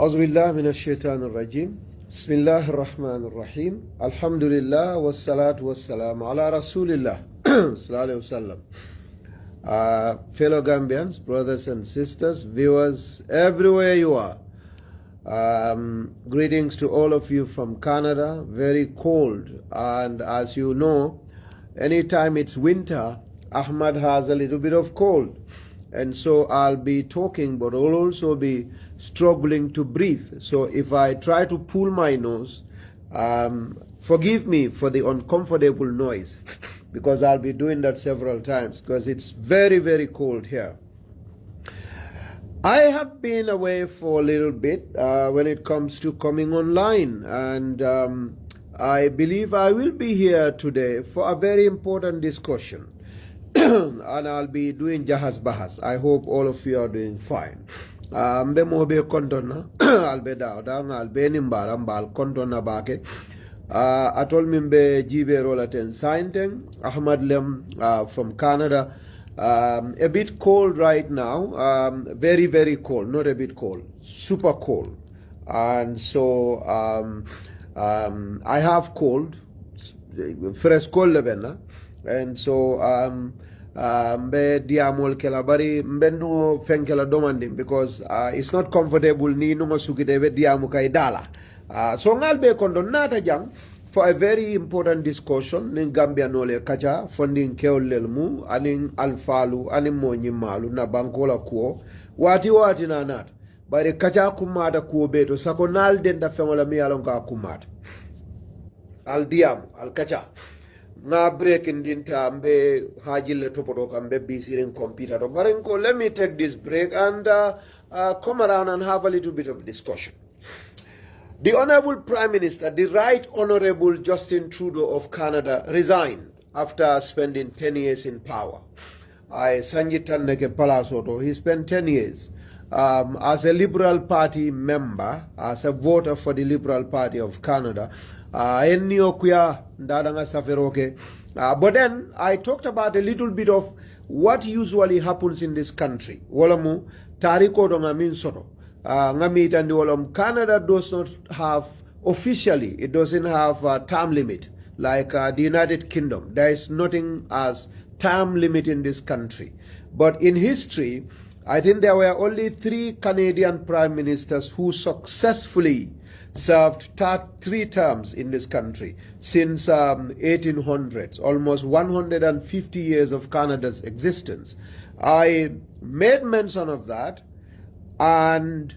أعوذ بالله من الشيطان الرجيم بسم الله الرحمن الرحيم الحمد لله والصلاة والسلام على رسول الله صلى الله عليه وسلم. Fellow Gambians, brothers and sisters, viewers everywhere you are, greetings to all of you from Canada. Very cold, and as you know, anytime it's winter, Ahmad has a little bit of cold, and so I'll be talking, but I'll also be struggling to breathe. So if I try to pull my nose, forgive me for the uncomfortable noise, because I'll be doing that several times because it's very, very cold here. I have been away for a little bit when it comes to coming online, and I believe I will be here today for a very important discussion. And I'll be doing Jahas Bahas. I hope all of you are doing fine. Mbe mo be kontona albe dawda albe nimbara mbal kontona bake atol mimbe jibe rolaten sainten Ahmad Lem from Canada. A bit cold right now, very, very cold, not a bit cold, super cold. And so I have cold, fresh cold lebenna, and so mbe diamol kela bari mbenu fenkela domanding because it's not comfortable ni nungo sukide be diamu kay dala. So ngalbe kondo nata jang for a very important discussion nin Gambia nole kacha funding keolel mu anin alfalu anin monyi malu na bankola kuo wati na nat bari kacha kumada kuo beto sako nal denda fengola mi alon ka kumada al diam al kacha na break in dinta mbe hajile topoto kambe bisirin computer to barenko. Let me take this break and come around and have a little bit of discussion. The Honorable Prime Minister, the Right Honorable Justin Trudeau of Canada, resigned after spending 10 years in power. Sanjitanneke Palasoto, he spent 10 years as a Liberal Party member, as a voter for the Liberal Party of Canada. But then I talked about a little bit of what usually happens in this country. Walamu tariko donga min soto. Canada does not have, officially, it doesn't have a term limit like the United Kingdom. There is nothing as term limit in this country. But in history, I think there were only 3 Canadian prime ministers who successfully served 3 terms in this country since 1800s, almost 150 years of Canada's existence. I made mention of that. And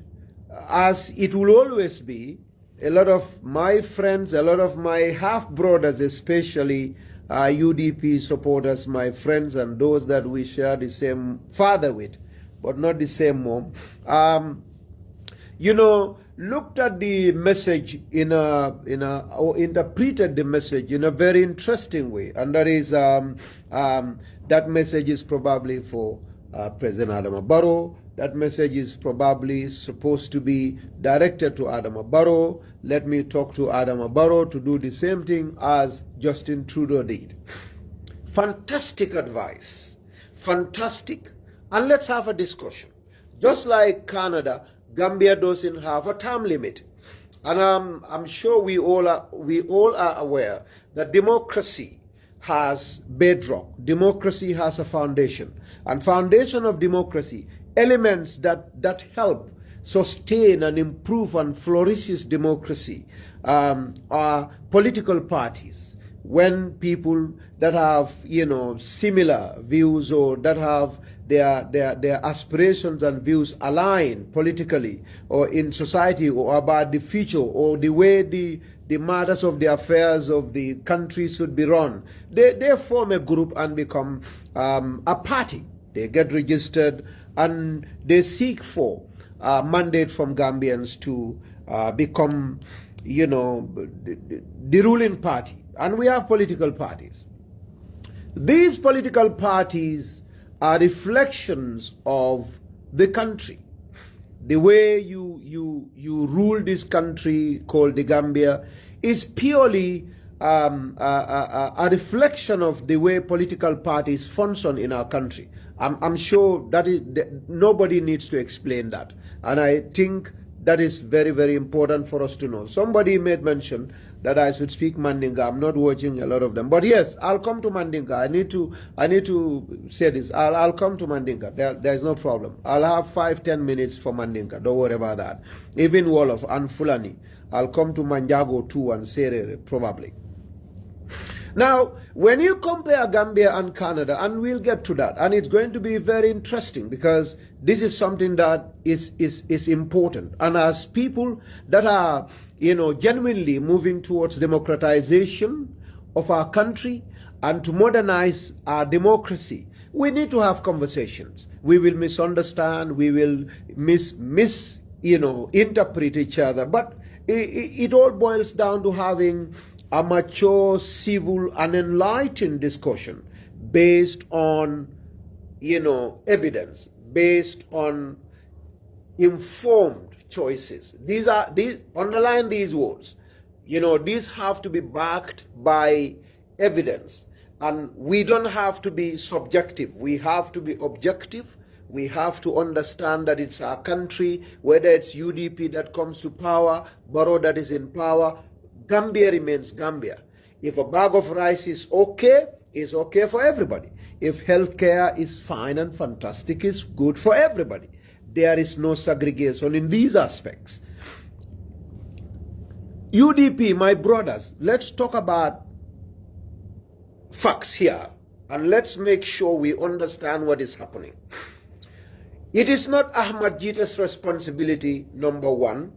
as it will always be, a lot of my friends, a lot of my half-brothers, especially UDP supporters, my friends and those that we share the same father with, but not the same mom, looked at the message or interpreted the message in a very interesting way. And that is, that message is probably for President Adama Barrow. That message is probably supposed to be directed to Adama Barrow. Let me talk to Adama Barrow to do the same thing as Justin Trudeau did. Fantastic advice. Fantastic. And let's have a discussion. Just like Canada, Gambia doesn't have a term limit. And I'm sure we all are aware that democracy has bedrock. Democracy has a foundation. And foundation of democracy, elements that help sustain and improve and flourishes democracy are political parties. When people that have, similar views or that have their aspirations and views align politically or in society or about the future or the way the matters of the affairs of the country should be run, they form a group and become a party. They get registered and they seek for a mandate from Gambians to become, the ruling party. And we have political parties. These political parties are reflections of the country. The way you rule this country called the Gambia is purely a reflection of the way political parties function in our country. I'm sure that nobody needs to explain that. And I think That is very, very important for us to know. Somebody made mention that I should speak Mandinka. I'm not watching a lot of them, but yes, I'll come to Mandinka. I need to say this. I'll come to Mandinka. There's no problem. I'll have 5-10 minutes for Mandinka. Don't worry about that. Even Wolof and Fulani. I'll come to Manjago too and Serere probably. Now, when you compare Gambia and Canada, and we'll get to that, and it's going to be very interesting because this is something that is important. And as people that are, genuinely moving towards democratization of our country and to modernize our democracy, we need to have conversations. We will misunderstand, we will interpret each other, but it all boils down to having a mature, civil, and enlightened discussion based on, evidence, based on informed choices. Underline these words. These have to be backed by evidence. And we don't have to be subjective. We have to be objective. We have to understand that it's our country, whether it's UDP that comes to power, Barrow that is in power, Gambia remains Gambia. If a bag of rice is okay, it's okay for everybody. If healthcare is fine and fantastic, it's good for everybody. There is no segregation in these aspects. UDP, my brothers, let's talk about facts here and let's make sure we understand what is happening. It is not Ahmad GITTEH's responsibility, number one,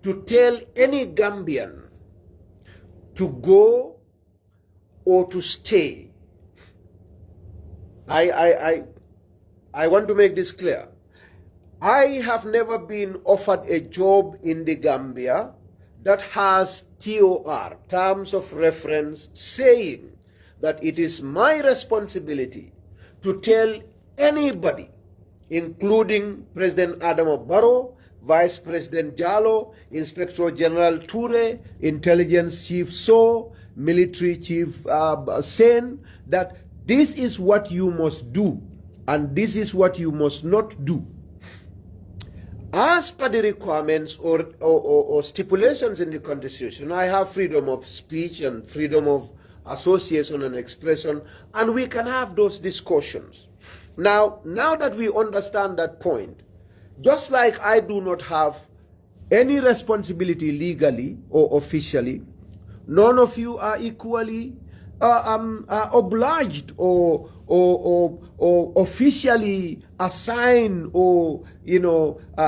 to tell any Gambian to go or to stay. I want to make this clear. I have never been offered a job in the Gambia that has TOR, terms of reference, saying that it is my responsibility to tell anybody, including President Adama Barrow, Vice President Jallo, Inspector General Toure, Intelligence Chief So, Military Chief Sen, that this is what you must do and this is what you must not do. As per the requirements or stipulations in the Constitution, I have freedom of speech and freedom of association and expression, and we can have those discussions. Now that we understand that point, just like I do not have any responsibility legally or officially, none of you are equally obliged or officially assigned or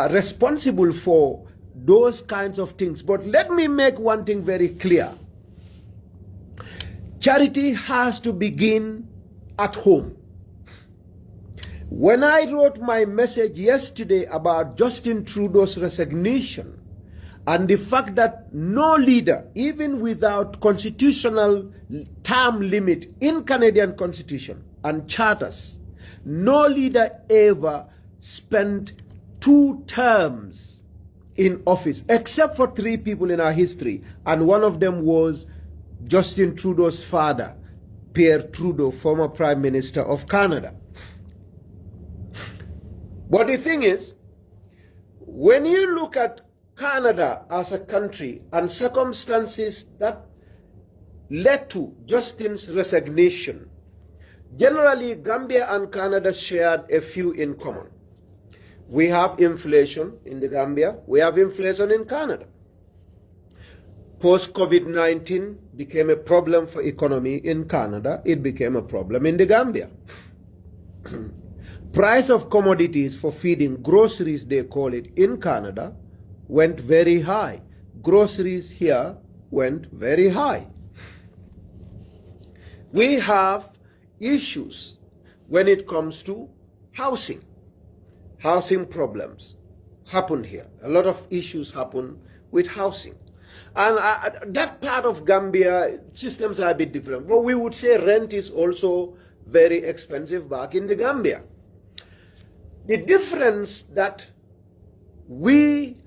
responsible for those kinds of things. But let me make one thing very clear. Charity has to begin at home. When I wrote my message yesterday about Justin Trudeau's resignation and the fact that no leader, even without constitutional term limit in Canadian Constitution and charters, no leader ever spent 2 terms in office, except for 3 people in our history, and one of them was Justin Trudeau's father, Pierre Trudeau, former Prime Minister of Canada. But the thing is, when you look at Canada as a country and circumstances that led to Justin's resignation, generally Gambia and Canada shared a few in common. We have inflation in the Gambia, we have inflation in Canada. Post-COVID-19 became a problem for economy in Canada, it became a problem in the Gambia. Price of commodities for feeding, groceries they call it, in Canada went very high. Groceries here went very high. We have issues when it comes to housing. Housing problems happen here. A lot of issues happen with housing. And that part of Gambia, systems are a bit different. But we would say rent is also very expensive back in the Gambia. The difference that we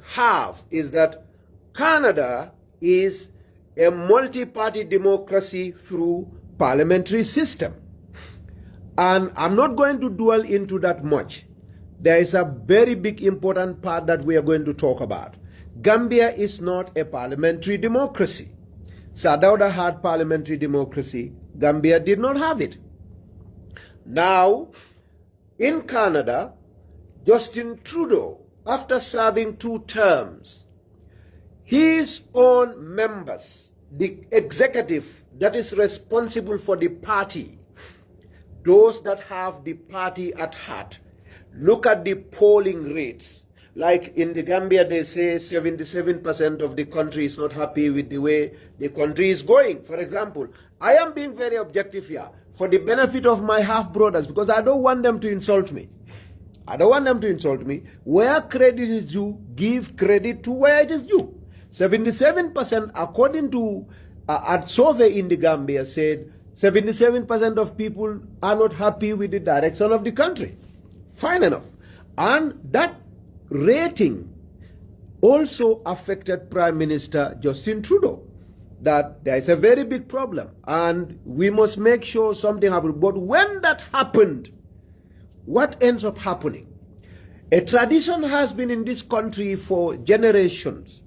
have is that Canada is a multi-party democracy through parliamentary system. And I'm not going to dwell into that much. there is a very big important part that we are going to talk about. Gambia is not a parliamentary democracy. Sadauda had parliamentary democracy. Gambia did not have it. Now, in Canada, Justin Trudeau, after serving 2 terms, his own members, the executive that is responsible for the party, those that have the party at heart, look at the polling rates. Like in the Gambia, they say 77% of the country is not happy with the way the country is going. For example, I am being very objective here for the benefit of my half-brothers because I don't want them to insult me. I don't want them to insult me. Where credit is due, give credit to where it is due. 77%, according to a survey in the Gambia, said 77% of people are not happy with the direction of the country. Fine enough. And that rating also affected Prime Minister Justin Trudeau, that there is a very big problem and we must make sure something happens. But when that happened, what ends up happening? A tradition has been in this country for generations.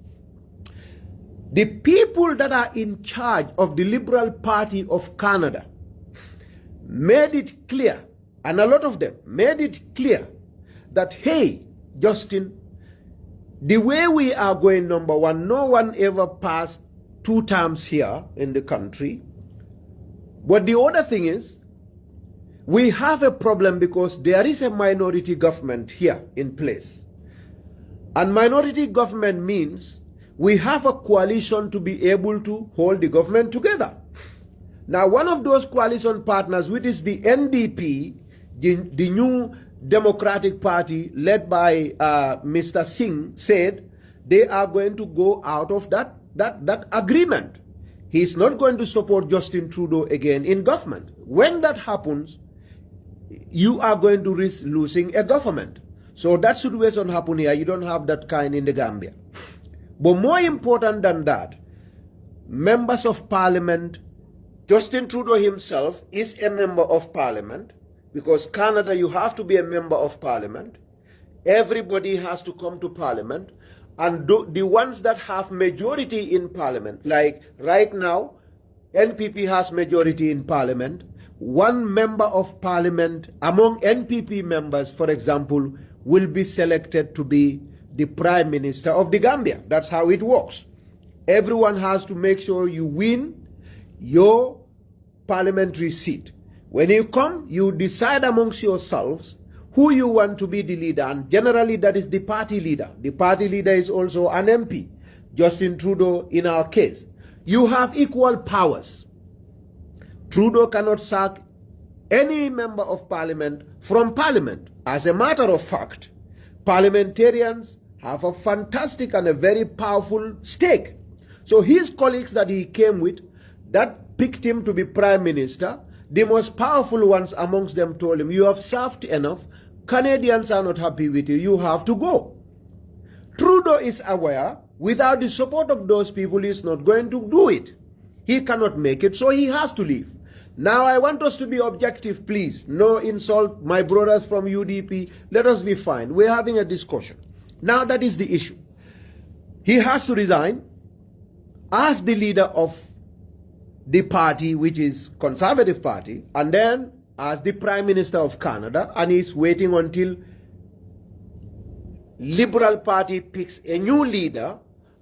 The people that are in charge of the Liberal Party of Canada made it clear, and a lot of them made it clear, that, hey, Justin, the way we are going, number one, no one ever passed 2 terms here in the country. But the other thing is, we have a problem because there is a minority government here in place. And minority government means we have a coalition to be able to hold the government together. Now, one of those coalition partners, which is the NDP, the new Democratic Party led by Mr. Singh, said they are going to go out of that agreement. He's not going to support Justin Trudeau again in government. When that happens, you are going to risk losing a government. So that situation happen here. You don't have that kind in the Gambia. But more important than that, members of parliament, Justin Trudeau himself is a member of parliament, because Canada, you have to be a member of parliament. Everybody has to come to parliament. And the ones that have majority in parliament, like right now, NPP has majority in parliament. One member of parliament among NPP members, for example, will be selected to be the Prime Minister of the Gambia. That's how it works. Everyone has to make sure you win your parliamentary seat. When you come, you decide amongst yourselves who you want to be the leader, and generally that is the party leader. The party leader is also an MP, Justin Trudeau in our case. You have equal powers. Trudeau cannot sack any member of parliament from parliament. As a matter of fact, parliamentarians have a fantastic and a very powerful stake. So his colleagues that he came with, that picked him to be Prime Minister, the most powerful ones amongst them told him, you have served enough, Canadians are not happy with you, you have to go. Trudeau is aware, without the support of those people, he is not going to do it. He cannot make it, so he has to leave. Now I want us to be objective, please. No insult, my brothers from UDP. Let us be fine. We're having a discussion. Now that is the issue. He has to resign as the leader of the party, which is Conservative Party, and then as the Prime Minister of Canada, and he's waiting until Liberal Party picks a new leader,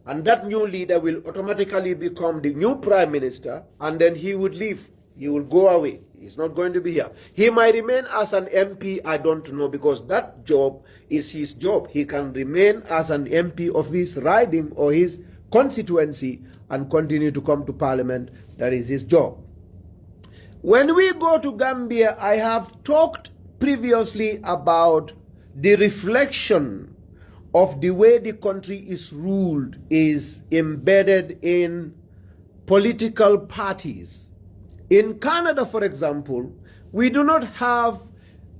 and that new leader will automatically become the new Prime Minister, and then he would leave. He will go away. He's not going to be here. He might remain as an MP, I don't know, because that job is his job. He can remain as an MP of his riding or his constituency and continue to come to Parliament. That is his job. When we go to Gambia, I have talked previously about the reflection of the way the country is ruled is embedded in political parties. In Canada, for example, we do not have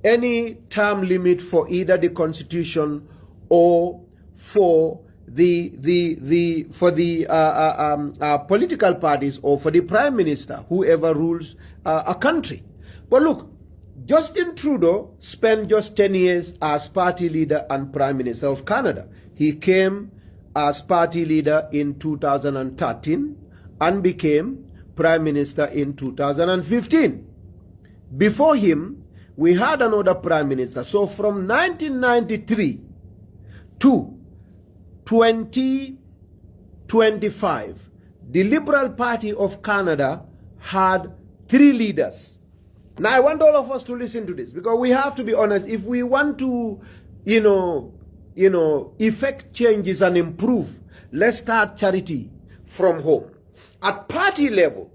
any term limit for either the Constitution or for the political parties or for the Prime Minister, whoever rules a country. But look, Justin Trudeau spent just 10 years as party leader and Prime Minister of Canada. He came as party leader in 2013 and became Prime Minister in 2015. Before him, we had another Prime Minister. So from 1993 to 2025, the Liberal Party of Canada had 3 leaders. Now, I want all of us to listen to this, because we have to be honest. If we want to, effect changes and improve, let's start charity from home. At party level,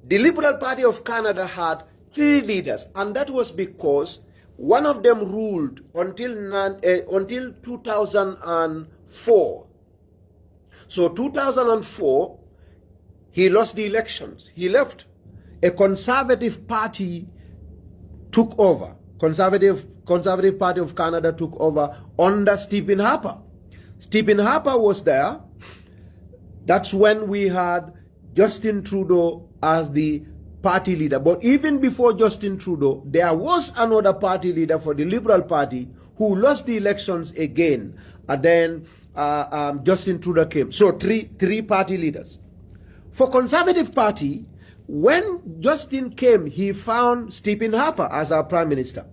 the Liberal Party of Canada had 3 leaders, and that was because one of them ruled until 2004. So 2004, he lost the elections. He left. A Conservative Party took over. Conservative Party of Canada took over under Stephen Harper. Stephen Harper was there. That's when we had Justin Trudeau as the party leader. But even before Justin Trudeau, there was another party leader for the Liberal Party who lost the elections again. And then Justin Trudeau came. So three party leaders. For Conservative Party, when Justin came, he found Stephen Harper as our Prime Minister.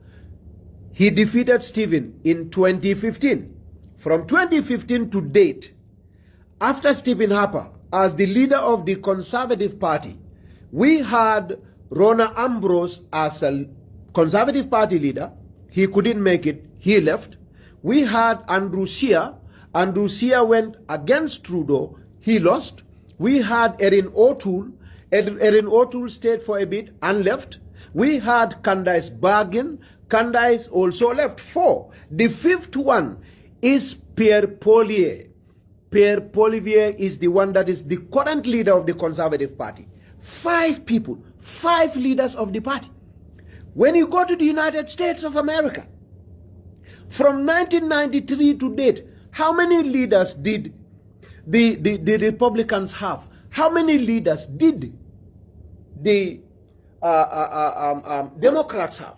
He defeated Stephen in 2015. From 2015 to date, after Stephen Harper as the leader of the Conservative Party, we had Rona Ambrose as a Conservative Party leader. He couldn't make it. He left. We had Andrew Scheer. Andrew Scheer went against Trudeau. He lost. We had Erin O'Toole. Erin O'Toole stayed for a bit and left. We had Candice Bergen. Candice also left. 4. The 5th one is Pierre Poilievre. Pierre Poilievre is the one that is the current leader of the Conservative Party. 5 people, 5 leaders of the party. When you go to the United States of America, from 1993 to date, how many leaders did the Republicans have? How many leaders did the Democrats have?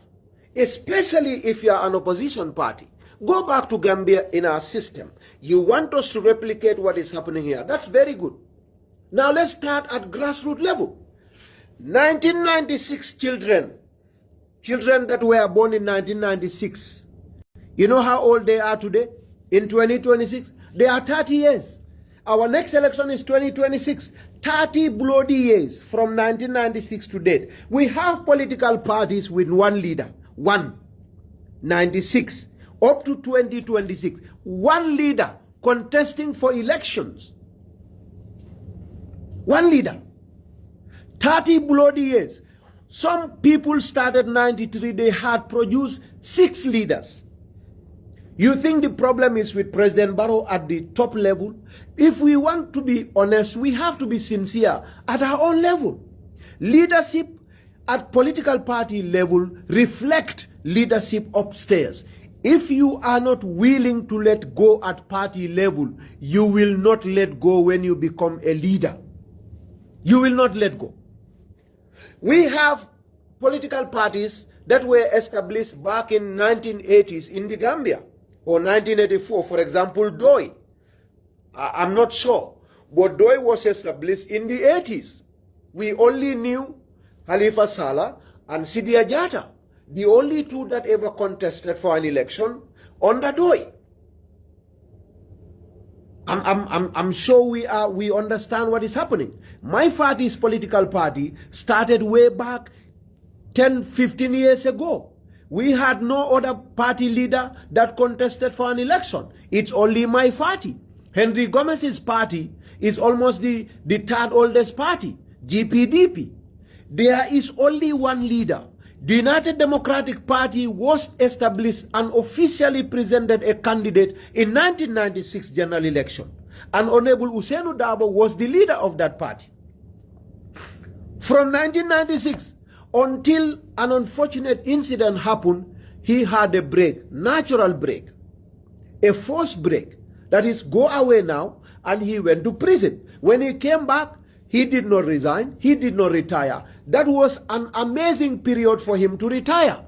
Especially if you are an opposition party. Go back to Gambia in our system. You want us to replicate what is happening here. That's very good. Now let's start at grassroots level. 1996 children that were born in 1996. You know how old they are today? In 2026, they are 30 years. Our next election is 2026. 30 bloody years from 1996 to date. We have political parties with one leader. 96 up to 2026. One leader contesting for elections. One leader. 30 bloody years. Some people started 93. They had produced 6 leaders. You think the problem is with President Barrow at the top level? If we want to be honest, we have to be sincere at our own level. Leadership at political party level reflect leadership upstairs. If you are not willing to let go at party level, you will not let go when you become a leader. You will not let go. We have political parties that were established back in 1980s in the Gambia, or 1984, for example, DOI. I'm not sure, but DOI was established in the 80s. We only knew Halifa Sallah and Sidia Jatta, the only 2 that ever contested for an election under DOI. I'm sure we understand what is happening. My party's political party started way back 10, 15 years ago. We had no other party leader that contested for an election. It's only my party. Henry Gomez's party is almost the 3rd oldest party, GPDP. There is only one leader. The United Democratic Party was established and officially presented a candidate in 1996 general election. And Honorable Ousainou Darboe was the leader of that party. From 1996 until an unfortunate incident happened, he had a break, natural break, a forced break. That is, go away now, and he went to prison. When he came back, He did not resign. He did not retire. That was an amazing period for him to retire.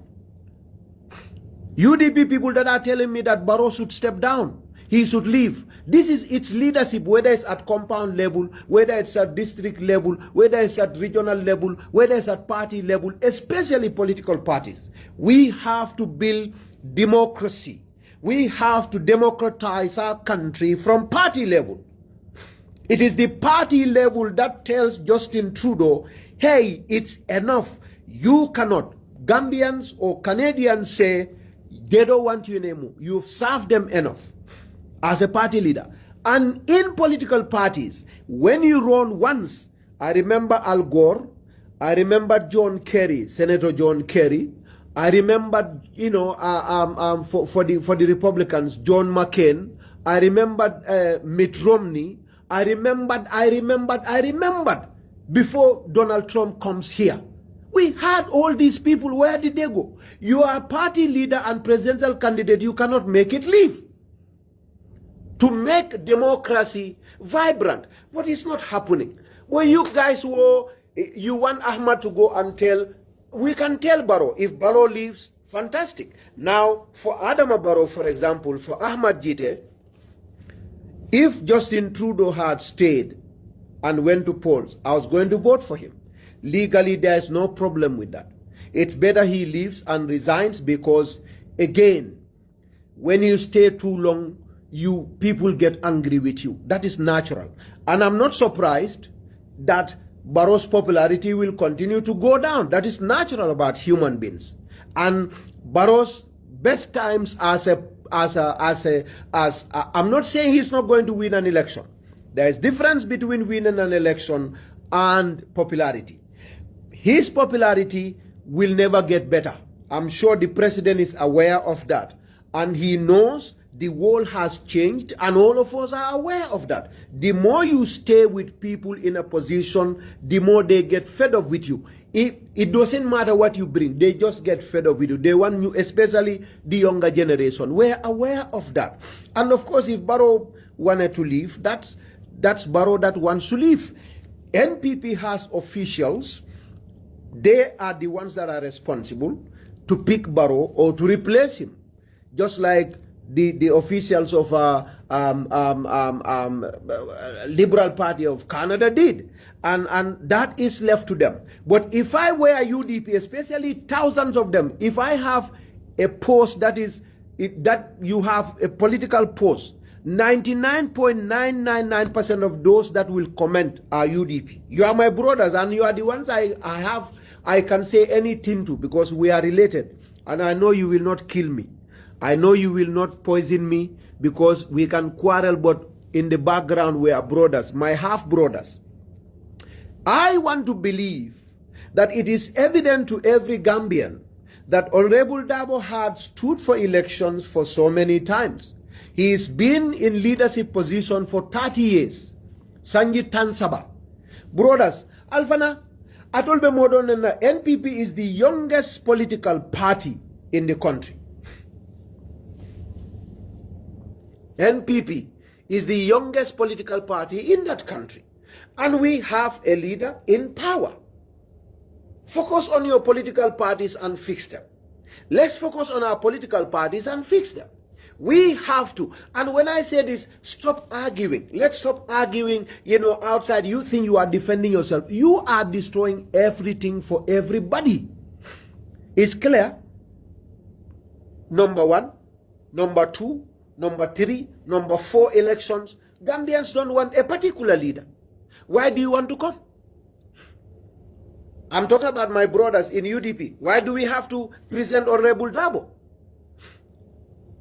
UDP people that are telling me that Barrow should step down, he should leave. This is its leadership, whether it's at compound level, whether it's at district level, whether it's at regional level, whether it's at party level, especially political parties. We have to build democracy. We have to democratize our country from party level. It is the party level that tells Justin Trudeau, hey, it's enough. You cannot. Gambians or Canadians say they don't want you anymore. You've served them enough as a party leader. And in political parties, when you run once, I remember Al Gore, I remember John Kerry, Senator John Kerry, I remember, you know, for the Republicans, John McCain, I remembered Mitt Romney, I remembered before Donald Trump comes here. We had all these people. Where did they go? You are a party leader and presidential candidate. You cannot make it leave. To make democracy vibrant. What is not happening? When you guys were, you want Ahmad to go and tell, we can tell Barrow. If Barrow leaves, fantastic. Now, for Adama Barrow, for example, for Ahmad GITTEH, if Justin Trudeau had stayed and went to polls, I was going to vote for him. Legally, there is no problem with that. It's better he leaves and resigns because, again, when you stay too long, people get angry with you. That is natural. And I'm not surprised that Barrow's popularity will continue to go down. That is natural about human beings. And Barrow's best times I'm not saying he's not going to win an election. There is difference between winning an election and popularity. His popularity will never get better. I'm sure the president is aware of that. And he knows the world has changed, and all of us are aware of that. The more you stay with people in a position, the more they get fed up with you. It doesn't matter what you bring. They just get fed up with you. They want you, especially the younger generation. We're aware of that. And of course, if Barrow wanted to leave, that's Barrow that wants to leave. NPP has officials. They are the ones that are responsible to pick Barrow or to replace him. Just like the officials of Liberal Party of Canada did. And that is left to them. But if I were a UDP, especially thousands of them, if I have a post that you have a political post, 99.999% of those that will comment are UDP. You are my brothers, and you are the ones I can say anything to, because we are related. And I know you will not kill me. I know you will not poison me, because we can quarrel, but in the background we are brothers, my half-brothers. I want to believe that it is evident to every Gambian that Honorable Dabo had stood for elections for so many times. He has been in leadership position for 30 years. Sanjit Tansaba. Brothers, Alfana, Atolbe Modon and the NPP is the youngest political party in the country. NPP is the youngest political party in that country. And we have a leader in power. Focus on your political parties and fix them. Let's focus on our political parties and fix them. We have to. And when I say this, stop arguing. Let's stop arguing, outside. You think you are defending yourself. You are destroying everything for everybody. It's clear. Number 1, number 2, number 3, number 4 elections. Gambians don't want a particular leader. Why do you want to come? I'm talking about my brothers in UDP. Why do we have to present Honorable Dabo?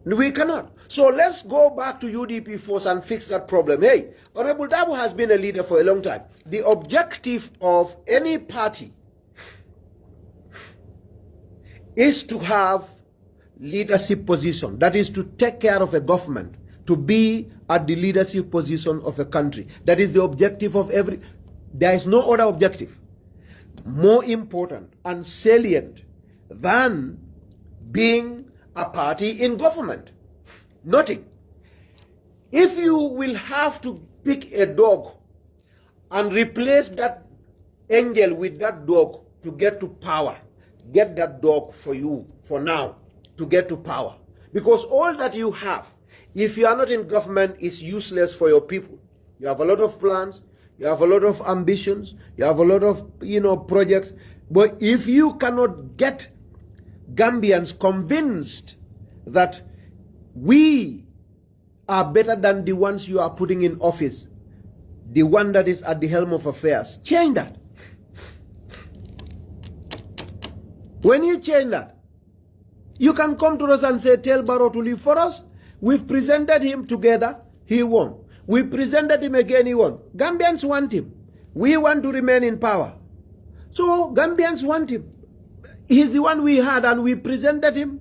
We cannot. So let's go back to UDP first and fix that problem. Hey, Honorable Dabo has been a leader for a long time. The objective of any party is to have leadership position. That is to take care of a government, to be at the leadership position of a country. That is the objective of every. There is no other objective more important and salient than being a party in government. Nothing. If you will have to pick a dog and replace that angel with that dog to get to power. Get that dog for you for now to get to power. Because all that you have, if you are not in government, is useless for your people. You have a lot of plans, you have a lot of ambitions, you have a lot of, projects. But if you cannot get Gambians convinced that we are better than the ones you are putting in office, the one that is at the helm of affairs, change that. When you change that, you can come to us and say, tell Barrow to leave for us. We've presented him together, he won. We presented him again, he won. Gambians want him. We want to remain in power. So Gambians want him. He's the one we had, and we presented him,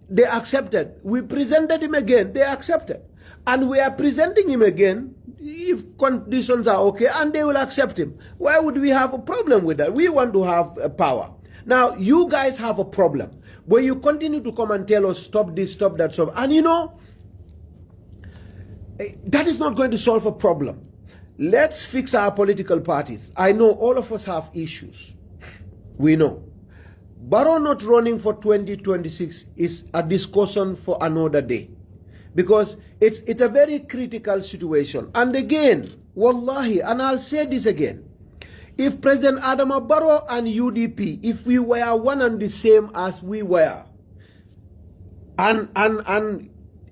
they accepted. We presented him again, they accepted. And we are presenting him again, if conditions are okay, and they will accept him. Why would we have a problem with that? We want to have power. Now, you guys have a problem, but you continue to come and tell us, stop this, stop that, stop. And that is not going to solve a problem. Let's fix our political parties. I know all of us have issues. We know. Barrow not running for 2026 is a discussion for another day. Because it's a very critical situation. And again, wallahi, and I'll say this again, if President Adama Barrow and UDP, if we were one and the same as we were, and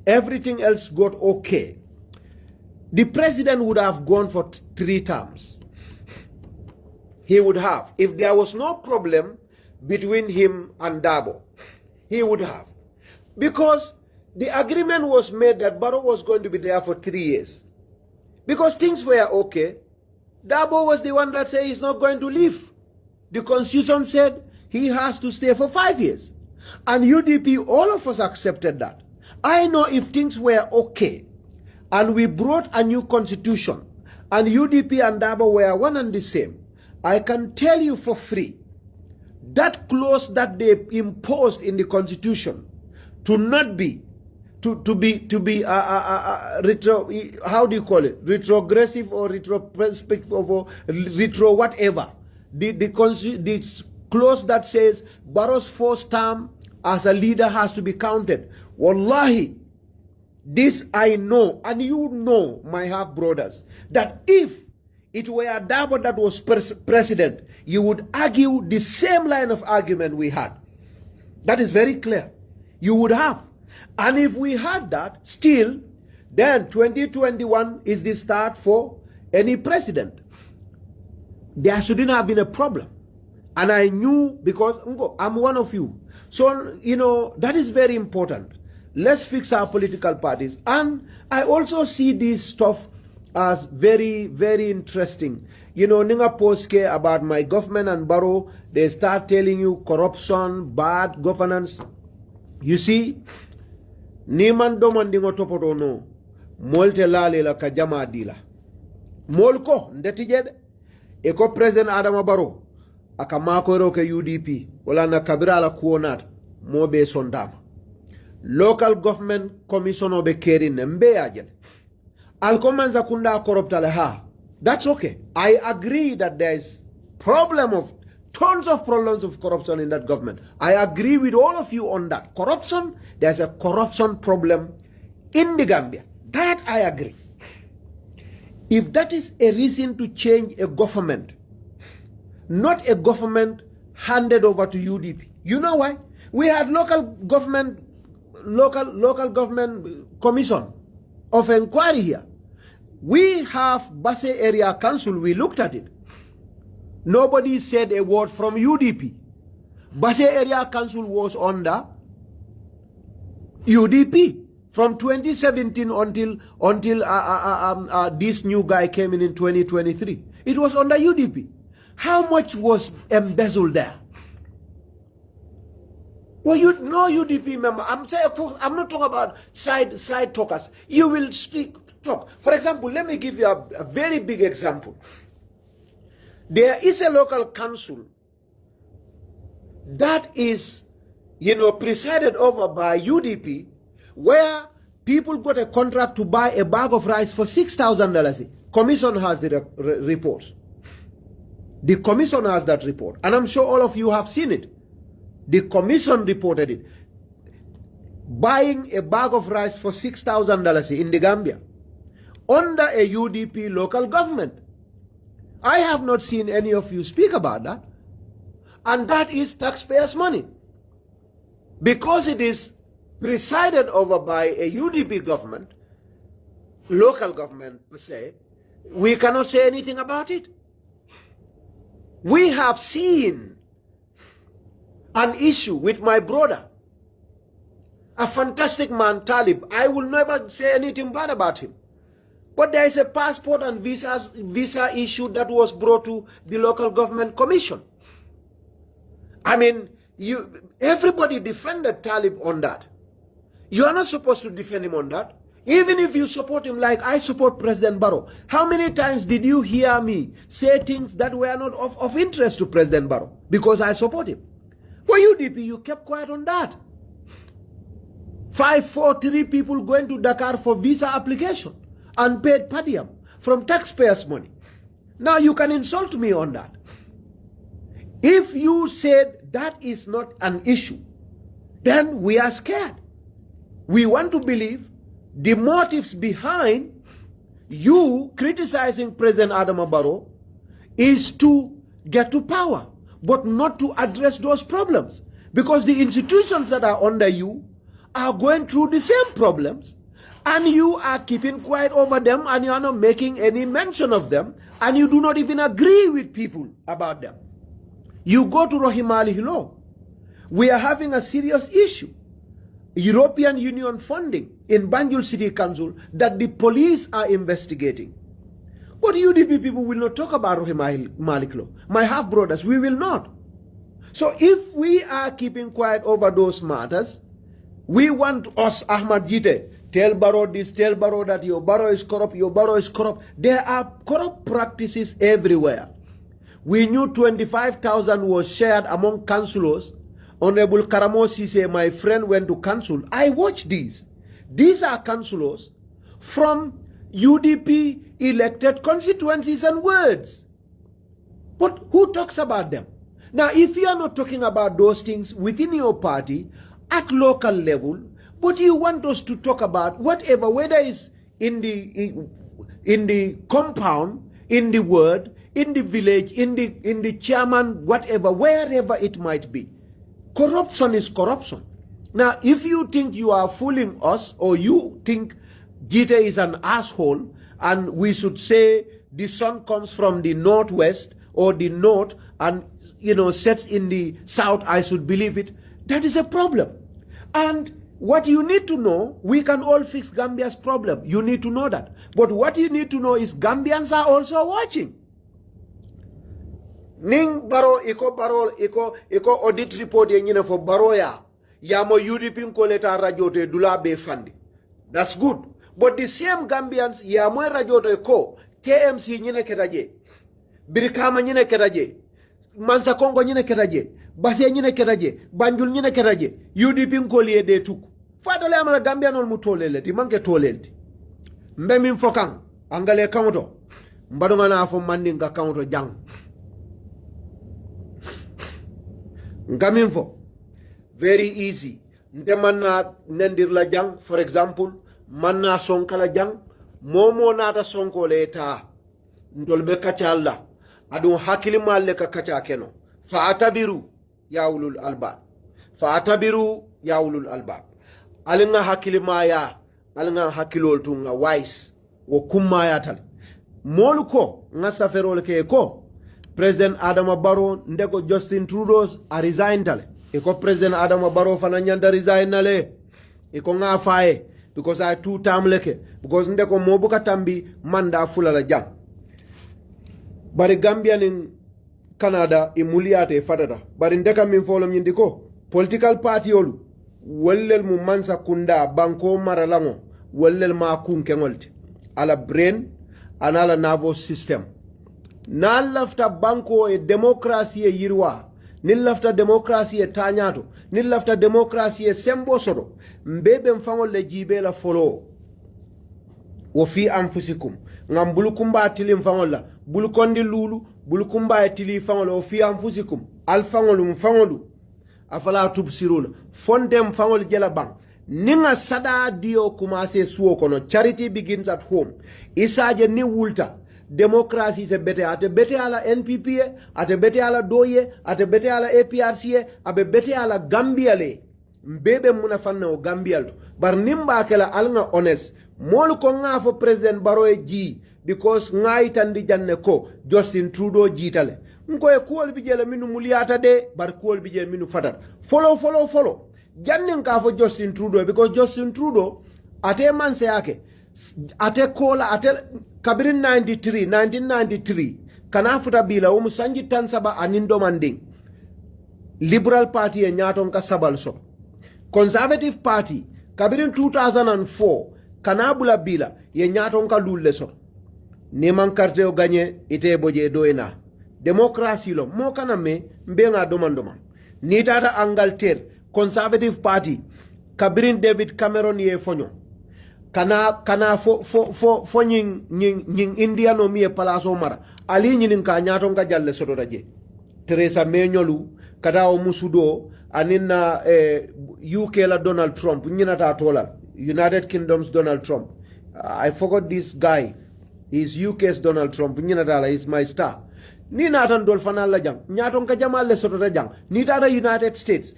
everything else got okay, the president would have gone for 3 terms. He would have. If there was no problem between him and Dabo, he would have. Because the agreement was made that Barrow was going to be there for 3 years. Because things were okay. Dabo was the one that said he's not going to leave. The constitution said he has to stay for 5 years. And UDP, all of us accepted that. I know if things were okay, and we brought a new constitution, and UDP and Dabo were one and the same, I can tell you for free, that clause that they imposed in the constitution to not be, how do you call it? Retrogressive or retrospective or retro whatever. The clause that says Barrow's 4th term as a leader has to be counted. Wallahi, this I know, and you know, my half brothers, that if it were Dabo that was president, you would argue the same line of argument we had. That is very clear. You would have. And if we had that, still, then 2021 is the start for any president. There shouldn't have been a problem. And I knew, because I'm one of you. So, that is very important. Let's fix our political parties. And I also see this stuff as very, very interesting. Ninga post about my government and Barrow, they start telling you corruption, bad governance. You see, Niman domandingo topoto no, molte lale la kajama dila. Molko, ndetijede, eko President Adama Barrow, akamako roke UDP, wala na kabira la kuonat, mobe sondama. Local government commission obe kerin mbe ajele. Alkomanza kunda corruptale ha. That's okay. I agree that there is tons of problems of corruption in that government. I agree with all of you on that. Corruption, there's a corruption problem in the Gambia. That I agree. If that is a reason to change a government, not a government handed over to UDP. You know why? We had local government commission of inquiry here. We have Basse Area Council, we looked at it. Nobody said a word from UDP. Basse Area Council was under UDP from 2017 until this new guy came in 2023. It was under UDP. How much was embezzled there? Well, you know UDP member. I'm not talking about side talkers. You will talk. For example, let me give you a very big example. There is a local council that is, presided over by UDP, where people got a contract to buy a bag of rice for $6,000. Commission has the report. The Commission has that report. And I'm sure all of you have seen it. The Commission reported it. Buying a bag of rice for $6,000 in the Gambia under a UDP local government. I have not seen any of you speak about that. And that is taxpayers' money. Because it is presided over by a UDP government, local government per se, we cannot say anything about it. We have seen an issue with my brother, a fantastic man, Talib. I will never say anything bad about him. But there is a passport and visa issue that was brought to the local government commission. I mean, everybody defended Talib on that. You are not supposed to defend him on that. Even if you support him like I support President Barrow. How many times did you hear me say things that were not of interest to President Barrow? Because I support him. For UDP, you kept quiet on that. 543 people going to Dakar for visa application. Unpaid per diem from taxpayers' money. Now you can insult me on that. If you said that is not an issue, then we are scared. We want to believe the motives behind you criticizing President Adama Barrow is to get to power, but not to address those problems. Because the institutions that are under you are going through the same problems, and you are keeping quiet over them, and you are not making any mention of them, and you do not even agree with people about them. You go to Rohimali law. We are having a serious issue. European Union funding in Banjul City Council that the police are investigating. But UDP people will not talk about Rohimali law. My half-brothers, we will not. So if we are keeping quiet over those matters, we want us, Ahmad GITTEH, tell Barrow this, tell Barrow that, your Barrow is corrupt, your Barrow is corrupt. There are corrupt practices everywhere. We knew 25,000 was shared among councillors. Honorable Karamo Sise, my friend, went to council. I watched these. These are councillors from UDP elected constituencies and wards. But who talks about them? Now, if you are not talking about those things within your party at local level, but you want us to talk about whatever, whether it's in the compound, in the ward, in the village, in the chairman, whatever, wherever it might be. Corruption is corruption. Now, if you think you are fooling us, or you think GITTEH is an asshole, and we should say the sun comes from the northwest or the north and, sets in the south, I should believe it, that is a problem. And what you need to know, we can all fix Gambia's problem. You need to know that. But what you need to know is Gambians are also watching. Ning Barrow iko audit report yengine for Barrow ya mo UDP ko leta rajote dula be fandi. That's good. But the same Gambians ya mo rajote ko KMC nyine ketaje. Birkama nyine ketaje. Mansa Kongo nyine ketaje. Basse nyine ketaje. Banjul nyine ketaje. UDP ko liye de tuku. Fata le amala Gambia non mu tolele ti manke tolelti. Mbe min fokang angale kamoto. Mbado ngana fo mandinga kamoto jang. Ngaminfo, very easy. Ndemanna nendir la jang, for example, manna sonkala jang, momo nata sonko leta, ndolbe kachala, adun hakili malle ka kacha keno. Faatabiru ya ulul albab. Faatabiru ya ulul albab. Alinga hakili maya, alinga hakilol tunga wise, wo kummaya tal. Moluko, nga saferol ke ko, President Adama Barrow ndeko Justin Trudeau a resign tale. Eko President Adama Barrow fana nyanda resign nale. Eko nga fae because I two-term leke. Because ndeko mobuka tambi manda fulala jang. Bari Gambia nin Canada imuliate fatata. Bari ndeka minfolom nyindiko. Political party olu. Wallel mu mansa kunda banko maralango. Wallel ma kunke ngolti. Ala brain anala nervous system. Na lafta banko e demokrasi e yirwa, ni lafta demokrasi e tanyato, ni lafta demokrasi e sembo sodo, mbebe mfangol le jibe la follow. Wa fi anfusikum. ngam bulukumba tilim fangola bulukondi lulu bulukumba tili fangola o fi anfusikum al fangolu afala tubsiruna fondem fangol jela bang ninga sada dio kumase suo kono charity begins at home isaje ni wulta democracy se bete ate bete ala NPP ate bete ala doye ate bete ala APRC abe bete ala Gambia le mbebe muna fanna o Gambia to bar nimba kala alnga honest mol ko nga fo president Barrow ji because ngai tandi janne ko Justin Trudeau jitale nko e kuol bijele minu muliata de bar kuol bijele minu fatat follow janne ka fo Justin Trudeau because Justin Trudeau ate manse yake ate kola ate kabirin 1993 kana futa bila sanji tansaba anindo manding Liberal Party e nyaton ka sabal so Conservative Party kabirin 2004 kana bula bila ye nyaton ka lulle so neman karte o gagné ite boje doena democracy lo mo kana me mbenga domandoma ni tata Angleterre Conservative Party kabirin David Cameron ye fonyo kana fo nying India no mi e palaso mara ali nyinin ka nyaton ka jalle soto raje Theresa May nyolu kada o musudo anina UK la Donald Trump nyinata tolal United Kingdom's Donald Trump I forgot this guy he's UK's Donald Trump nyinata la is my star ni natan dol fanal la jang nyaton ka jamal le soto jang ni tata United States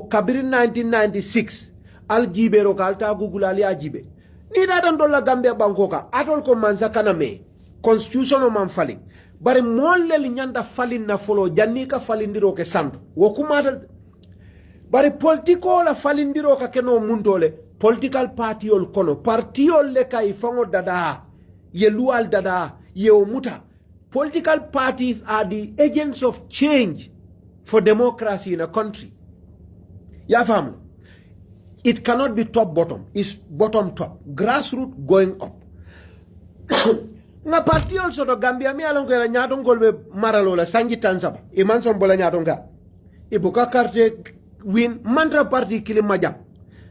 kabirin 1996 al jibero kalta google ali ajibe ni natan dol la Gambia bankoka atol ko mansa kaname constitution o man falling bari mollel nyanda falin na folo janni ka falindiro ke santo wo kumata bari politiko la falindiro ka keno muntole political party ol kono party ol le kay fango dada ye lual dada ye omuta political parties are the agents of change for democracy in a country ya fam it cannot be top bottom it's bottom top grassroots going up nga parti also do Gambia mi alon ko nyaato golbe maralo la sanji tansaba e man son bola nyaato nga e buka carte win mantra parti kilima jam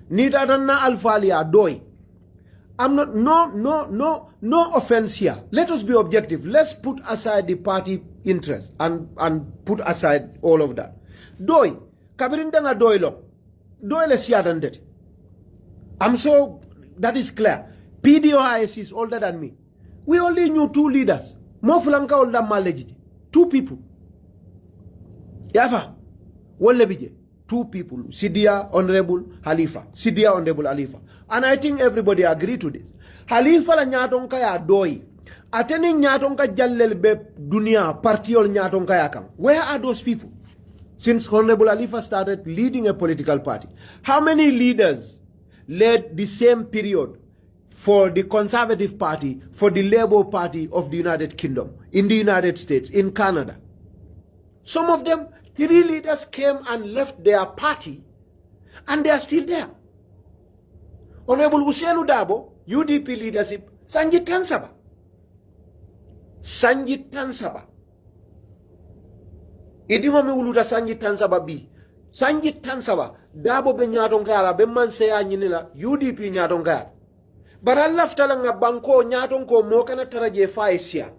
ni da na alfalia doy I'm not no offense here. Let us be objective. Let's put aside the party interest and put aside all of that. Doy kabirin nga doy lo doy le siadandet I'm so that is clear. PDOIS is older than me. We only knew two leaders. Mofulanka older malejiji. Two people. Yafa. Wolebije. Two people. Sidia Honorable Halifa. Sidia Honorable Halifa. And I think everybody agree to this. Halifa la nyatonka ya doi. Ateni nyatonka jallel be dunia partiol nyatonka ya kang. Where are those people? Since Honorable Halifa started leading a political party. How many leaders led the same period for the Conservative Party, for the Labour Party of the United Kingdom, in the United States, in Canada? Some of them, 3 leaders came and left their party, and they are still there. Honorable Usainu Dabo, UDP leadership, Sanjit Tansaba. Sanjit Tansaba. Idihome uluda Sanjit Tansaba bi. Sanjit Tansaba, Dabo be nyatonka be man seya nyinila, UDP nyatonka. Barallafta nga banko nyaton ko mo kana taraje faisia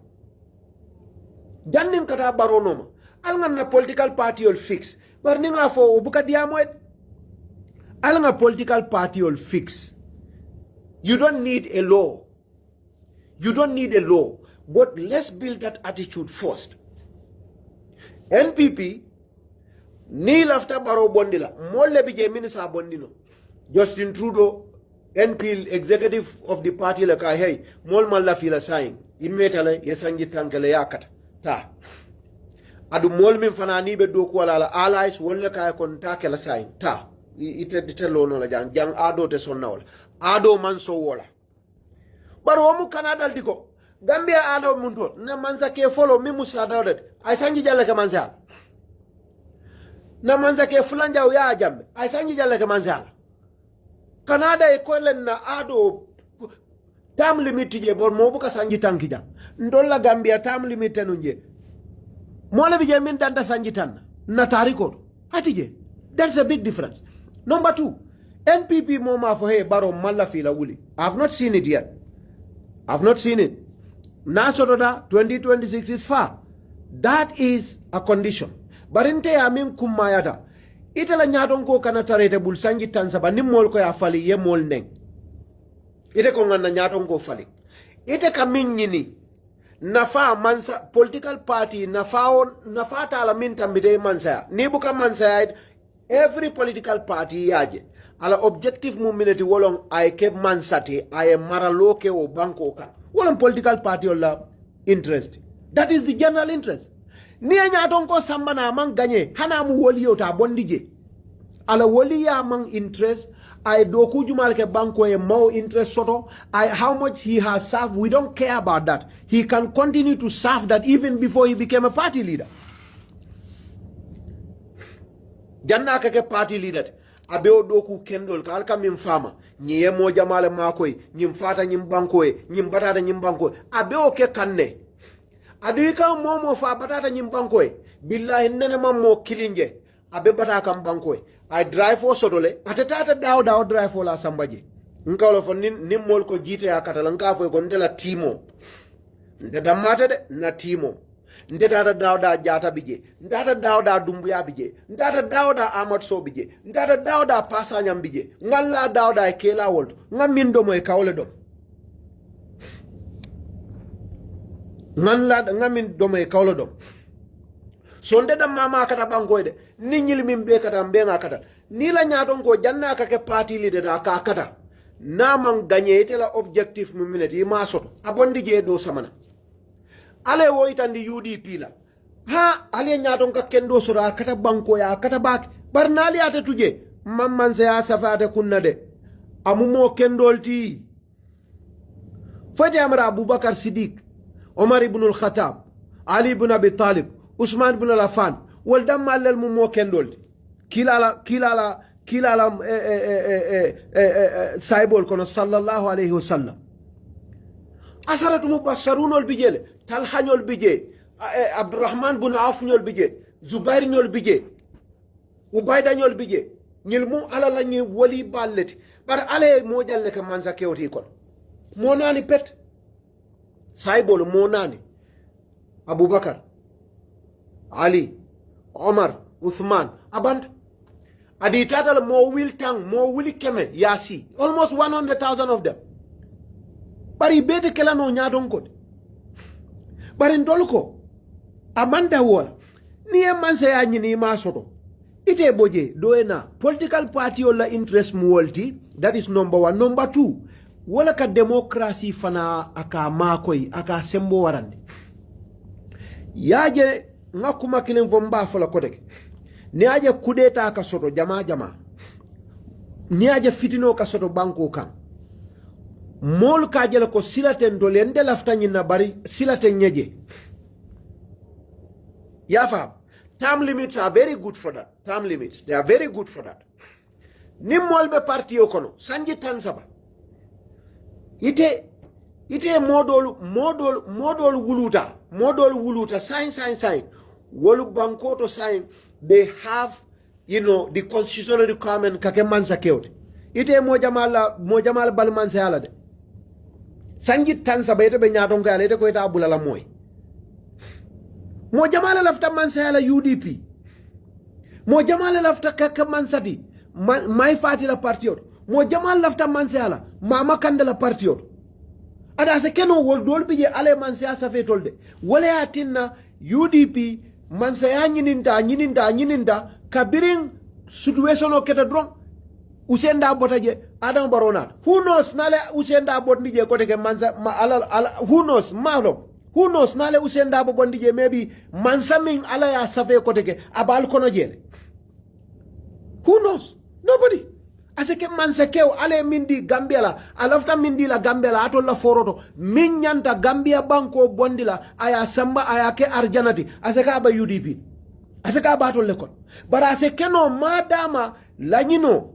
jannin kata baronoma alnga na political party ol fix bar ni nga fo buka diamoet alnga political party ol fix you don't need a law but let's build that attitude first. NPP ni lafta baro bondila molle bije minisa bondino Justin Trudeau NP executive of the party la ka hey mol mal la fila sain imetale ye sanji tankale yakata ta adu mol min fanani be do ko wala allies wala ka kon ta kala sain ta ite ditelo no la jang ado te sonna wala ado man so wala baro mu Canada diko Gambia ado mun to na manza ke follow mi musa dawdet ay sanji jalla ka manza na manza ke fulanja ya jambe ay sanji jalla ka manza Canada e kolen na ado term limit je bor mo buka sanji tankija ndolla Gambia term limit nunje mole bi je min danda sanji tan na tariko hatije that's a big difference. Number 2 NPP moma for hey Barrow malla fi la wuli I've not seen it yet. Nasotoda 2026 is far. That is a condition. Barinte amin kumayata. Itala nyaton ko kana tarete bul sanji tansaba ni mol ko ya fali ye mol neng. Ite ko ngana nyaton ko fali. Ite kamin nyini. Nafa mansa political party nafa tala min tambide mansa. Ni buka mansa every political party yaje. Ala objective mumineti wolong ay ke mansati ay maraloke o banko ka. Wolong political party ola interest. That is the general interest. Ni nyaton ko sambana man ganye hana mu woli yota bondije. Ala woli ya man interest I doku jumal ke banko e more interest soto. How much he has served, we don't care about that. He can continue to serve that even before he became a party leader. Janna ke party leader. Abeo doku kendol kalka mim fama. Nye mo jamale makoy, nyim fata nyim bankoy, nyim batata nyim bankoy. Abeo ke kanne. Aduika momo fa batata nyim bankoy. Billahi nene mammo kilinje. Abe batata kam bankoy. I drive for sodole atata daw drive for la sambaje nkawlo fo nin mol ko jite akata lanka fo ko ndela timo nde damata de na timo nde tata daw jata bije ndata daw dumbuya bije ndata daw amat so bije ndata daw pasanyam bije ngalla daw kela wolto ngamin do moy kawle do ngalla ngamin do moy kawle do sonde da mama kata bangoyde ni nyil min be kata mbenga kata ni la nyaton ko janna ka ke party leader da ka kata na man gagné te la objectif mu minati ma soto abondi je do samana ale wo itandi UDP la ha ale nyaton ka kendo sura kata banko ya kata bak barnali ate tuje mamman se ya safate kunna de amumo kendolti fati amra Abubakar Siddiq Omar ibn al-Khattab Ali ibn Abi Talib Usman ibn Affan wal dam malal mu mo kendol kilala saibol kono sallallahu alayhi wasallam asaratu mubashsharun wal bijele talhanyol bije Abdurrahman ibn Auf nyol bije Zubair nyol bije Ubayda nyol bije nyil mu ala la ñi wali balleti bar ale mo jalle ka manza kewti kon mo nani pet saibol mo nani Abubakar Ali, Omar, Uthman, aband. Adi tatal mo will tang, mo will keme, yasi. Almost 100,000 of them. Bari bete kela no nyadon kod. Bari ndolko. Amanda wala. Ni emanse ya nyini ma soto. Ite boje, doena. Political party ola interest muolti. That is number one. Number two. Wala ka democracy fana aka makoi, aka sembo warande. Yaje nga kuma kilin vomba fola kodeke ni aje kudeta ka soto jama ni aje fitino ka soto banko kan mol ka jele ko silaten do len de laftanyi na bari silaten nyeje ya fam term limits are very good for that. Term limits, they are very good for that. Ni mol be parti okono sanji tansaba ite modol wuluta sign wolu banko to sign. They have, the constitutional requirement kake mansa kewte ite mo jamal bal mansa yala de sanji tansa bayte be nyaadon ko yala ite ko ita bulala moy mo jamal lafta mansa yala UDP mo jamal lafta kaka mansati may fati la partiot mo jamal lafta mansa yala mama kande la partiot ada se keno wol dol bije ale mansa sa fe tolde wala atinna UDP mansa ya nyininda kabirin situation o keta dron usenda botaje adam baronat who knows nale usenda bot nije ko teke mansa who knows nale usenda bo bondije maybe mansa min ala ya safe ko teke abal kono jele who knows nobody aseke mansa kew ale mindi Gambia la alafta mindi la Gambia la atol la foroto min nyanta Gambia banko bondila aya samba aya ke arjanati aseka ba UDP aseka ba atol le kon bara aseke no madama lanyino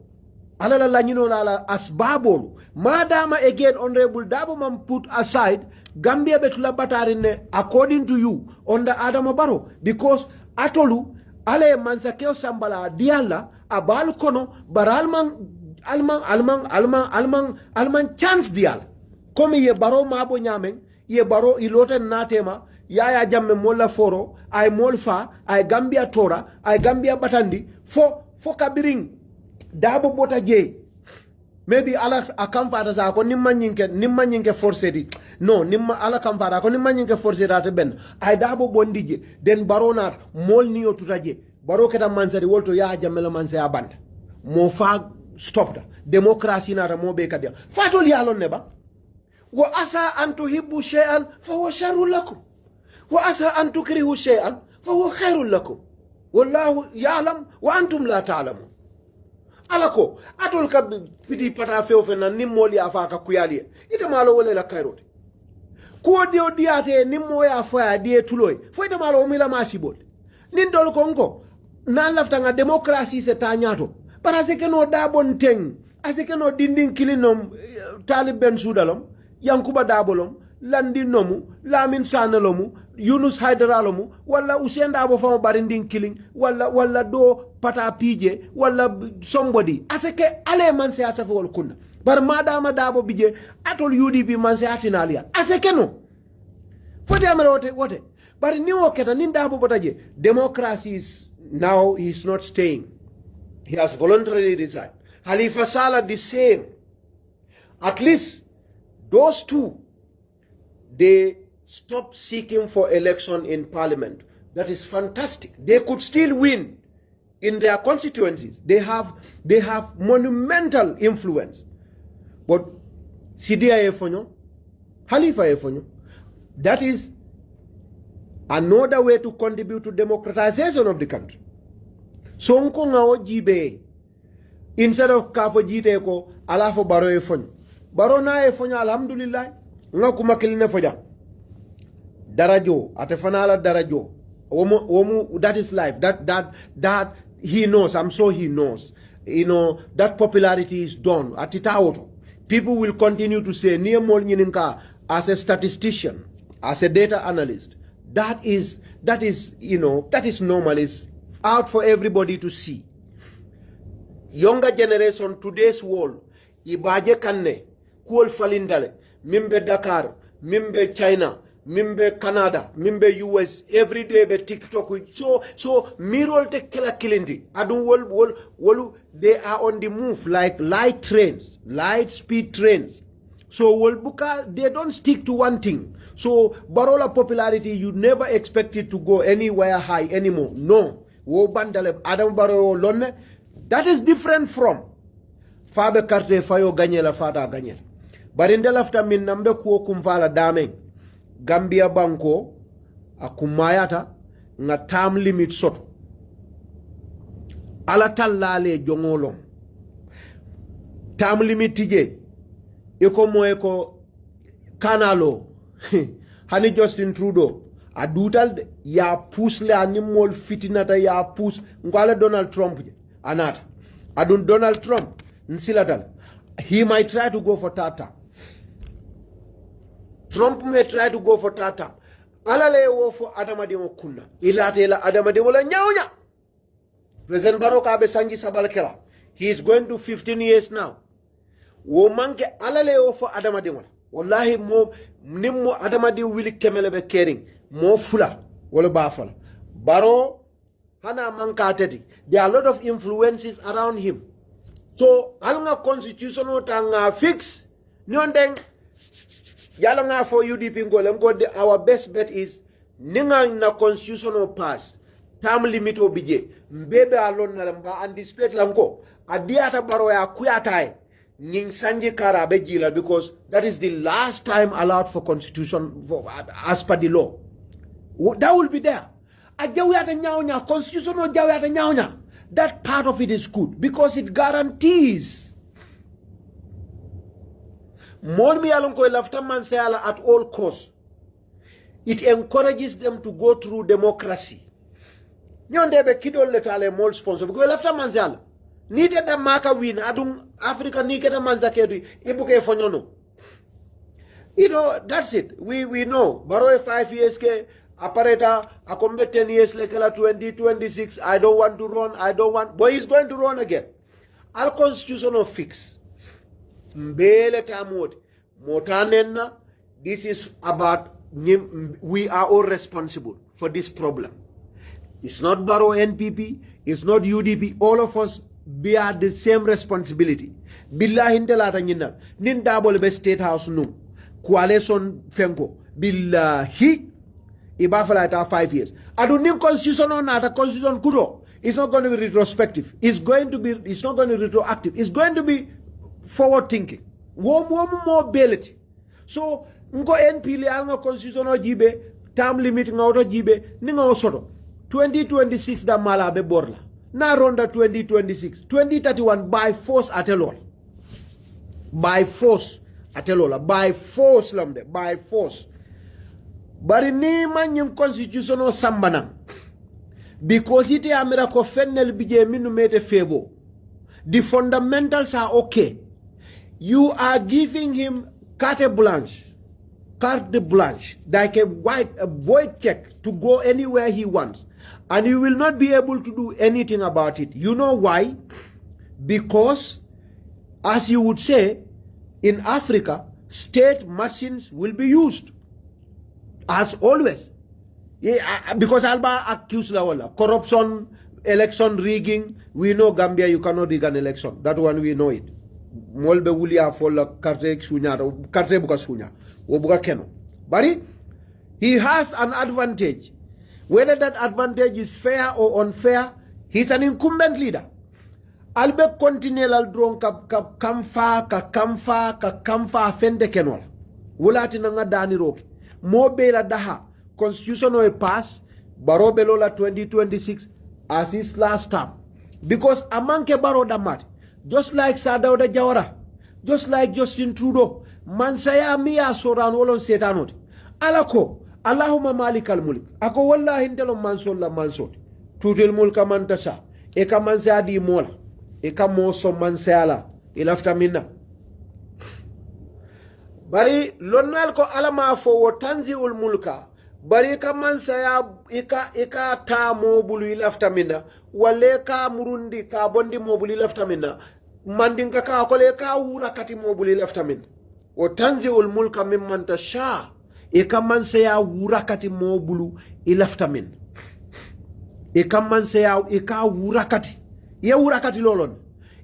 ala la lanyino la asbabolu madama again honorable Dabo man put aside Gambia betula batarine according to you under Adama Barrow because atolu ale mansa kew sambala diala abal kono baralman alman chance dial comme ye Barrow mabo nyamen ye baro ilote natema yaya jamme molla foro ay molfa ay Gambia tora ay Gambia batandi fo kabiring dabo bota je maybe ala akamfata sa ko nimma nyinke forcé di no nimma ala kamfata ko nimma nyinke forcé data ben ay dabo bondije den baronat mol niyo tutaje baro keta mansari wolto ya jammela manse abanda mo fa stop da democracy na mo be kadia fatol yalon ne ba wa asa an tuhibbu shay'an fa huwa sharrun lakum wa asa an tukrihu shay'an fa huwa khairun lakum wallahu ya'lam wa antum la ta'lamun alako atol ka piti pata few na nimmol ya fa ka kuyali ite malo wala la kairote ko dio diate nimmo ya fa die tuloy fo ite malo mi la masibol nin dol konko nan lafta nga democracy se tañato para se keno dabon teng ase keno dindin kilinom talib ben sudalom yankuba dabolom landi nomu lamin sanalomu Yunus Haidaralomu wala usenda abo fama barindin killing wala do pata pije wala somebody aseke ale man se asafe wal kunna bar madama dabo bije atol UDP man se atinalia aseke no foti amara wote bar ni woketa nin dabo botaje democracy is now he's not staying, he has voluntarily resigned. Halifa Saleh the same. At least those two, they stopped seeking for election in parliament. That is fantastic. They could still win in their constituencies. They have monumental influence. But Sidia Efonyo, Halifa Efonyo, that is another way to contribute to democratization of the country. Sonko ngao jibe, instead of kafo jite ko alafo baro Efonyo. Baro na Efonyo alhamdulillah nga kumakiline foja. Darajo atefanala darajo. Womu that is life. That he knows. I'm sure he knows. You know that popularity is done. Atitaoto. People will continue to say near Molnyininka as a statistician, as a data analyst. That is normal. It's out for everybody to see. Younger generation, today's world, ibaje kanne, kuol falindale, mimbe Dakar, mimbe China, mimbe Canada, mimbe US, every day be TikTok. So mirol te kila kilindi. Adun wolu, they are on the move like light trains, light speed trains. So Wolbuka, they don't stick to one thing. So Barola popularity, you never expect it to go anywhere high anymore. No. Wobandale Adam Barrow Lonne, that is different from Fabe Karte Fayo Ganyela Fata Ganyel. But in the lafta min nambe kuo kumfala dame Gambia Banko akumayata nga term limit soto. Alatal lale jongolom. Term limit tije. Eko kanalo. Hani Justin Trudeau. Adutal ya pousse le animal fitinata ya pousse ngwale Donald Trump anata. Adun Donald Trump nsilatal. He might try to go for Tata. Trump may try to go for Tata. Alale wo for Adamadi Okuna. Ilate la Adamadi wola nyaunya. President Barrow kabe sanji sabalkela. He is going to 15 years now. Wo manke alale wo for Adamadi wola. Wallahi mo nimmo Adamadi wili kemelebe caring. Mo fula wala bafala. Barrow hana manka tedi. There are a lot of influences around him. So alanga constitutional tanga fix nyondeng yala nga for UDP ngole our best bet is ninga na constitutional pass term limit obije mbebe alon na lamba anticipate lanko adiata Barrow ya kuyatai ning sanji karabe jila because that is the last time allowed for constitution as per the law. That will be there. Ajawiyata nyaunya constitutional jawiyata nyaunya. That part of it is good because it guarantees Molmi alonko lafta mansayala at all costs. It encourages them to go through democracy. Nyondebe kidol letale mol sponsor because lafta mansayala nite da maka win adung Africa niketa manzakedu ibuke fonyono. You know, that's it. We know. Barrow 5 years ke Apparatus, I come 10 years like 2026. I don't want to run. But he's going to run again. Al constitutional fix. Mbele tamot. Motanenna. this is about we are all responsible for this problem. It's not Barrow NPP, it's not UDP. All of us bear the same responsibility. Billahi intelata nyina nin double be state house no coalition fenko billahi ibafala ta 5 years. Adu nin constitution on a constitution kudo. It's not going to be retrospective. It's not going to be retroactive. It's going to be forward thinking. One more ability. So ngo NP le alga constitution o jibe term limit ngauto jibe ninga soto 2026 da mala be borla na ronda 2026 2031 by force atelol by force atelola by force lamde by force bari ni manyim constitution o sambana because ite amira ko fennel bije minu mete febo the fundamentals are okay. You are giving him carte blanche, like a void check to go anywhere he wants. And he will not be able to do anything about it. You know why? Because, as you would say, in Africa, state machines will be used. As always. Yeah, because Alba accused Lawala. Corruption, election rigging. We know Gambia, you cannot rig an election. That one we know it. Molbe wulia fola karte buka sunya obuka keno. But he has an advantage. Whether that advantage is fair or unfair, he's an incumbent leader. Albe continue al drone kamfa fende kenola. Wulati nanga dani roki. Mo bela daha constitution o pass Barrow belola 2026 as his last term. Because amanke Barrow damat. Just like Sadauda Jawara, just like Justin Trudeau, Mansaya Mia Soran Wolon Setanot. Alako, Allahumma Malik al Mulik. Ako walla hintelo mansola mansot. Tutil mulka mantasa. Eka mansadi mola. Eka moso mansala. Ilafta minna. Bari lonal ko alama fo tanzi ul mulka. Bari eka mansaya eka ta mobulu ilafta minna. Wale ka murundi ka bondi mobuli lafta minna mandinka ka kole ka wura kati mobuli lafta minna o tanzi ul mulka mimman tasha e kaman se ya wura kati mobulu ilafta minna e kaman se ya e ka wura kati ye wura kati lolon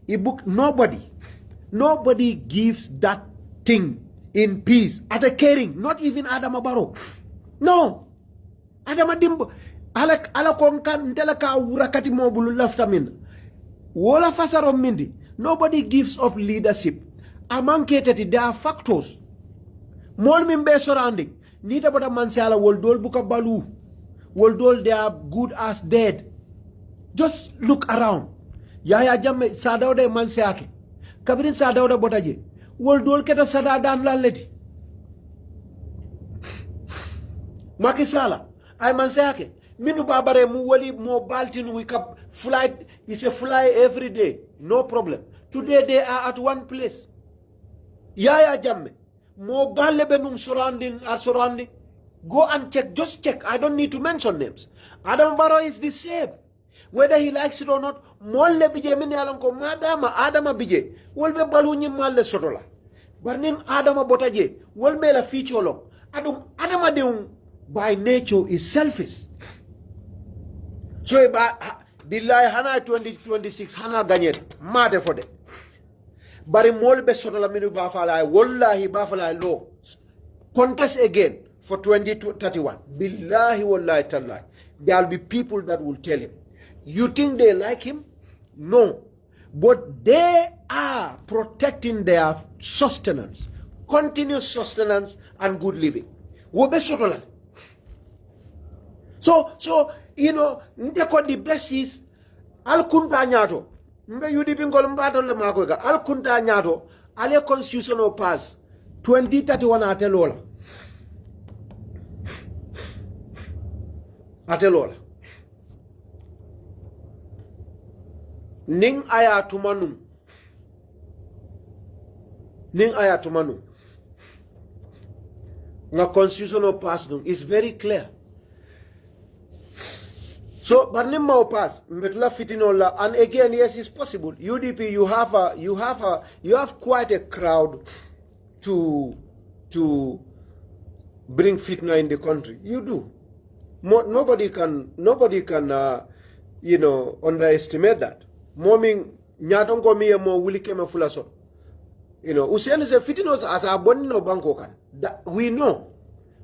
e book nobody gives that thing in peace at a caring, not even Adama Barrow. No, Adama Dimbo ala konkan ntela ka wurakati mobulu lafta min wala fasaro mindi. Nobody gives up leadership. Amanketati, there are factors mol min be surrounding nita bota mansala woldol buka balu woldol they are good as dead. Just look around. Yaya Jammeh sadawde mansiake kabirin sadawda botaje woldol keta sada dan laleti Macky Sall ay mansiake Minu babare mu wali mo baltin we cap flight is a fly every day, no problem. Today they are at one place. Yaya Jammeh mo balle benum surrounding. Go and check, just check. I don't need to mention names. Adam Barrow is the same. Whether he likes it or not, molle bije mini alanko madama Adama bije wolbe balunyi malle sotola. Barnim Adama botaje wolme la feature long. Adama deum by nature is selfish. So billahi hana 2026 hana gagner mate for them. Bari molbe sotola minu bafala wallahi bafala law contest again for 2031. Billahi wallahi tallahi. There will be people that will tell him. You think they like him? No. But they are protecting their sustenance, continuous sustenance and good living. Wobe sotola. So you know, the best is al kunta nyato. Mbe UDP ngol mbato le makoga al kunta nyato ale constitutional pass 2031 atelola. Atelola. Ning aya tumanu. Nga constitutional pass nung is very clear. So, Barnima pass, Mbetula Fitinola, and again, yes, it's possible. UDP, you have quite a crowd to bring fitna in the country. You do. Nobody can underestimate that. Moming nyatongo miye mo wuli keme fulaso. Usiani se fitinos as a bonino banko kan. We know.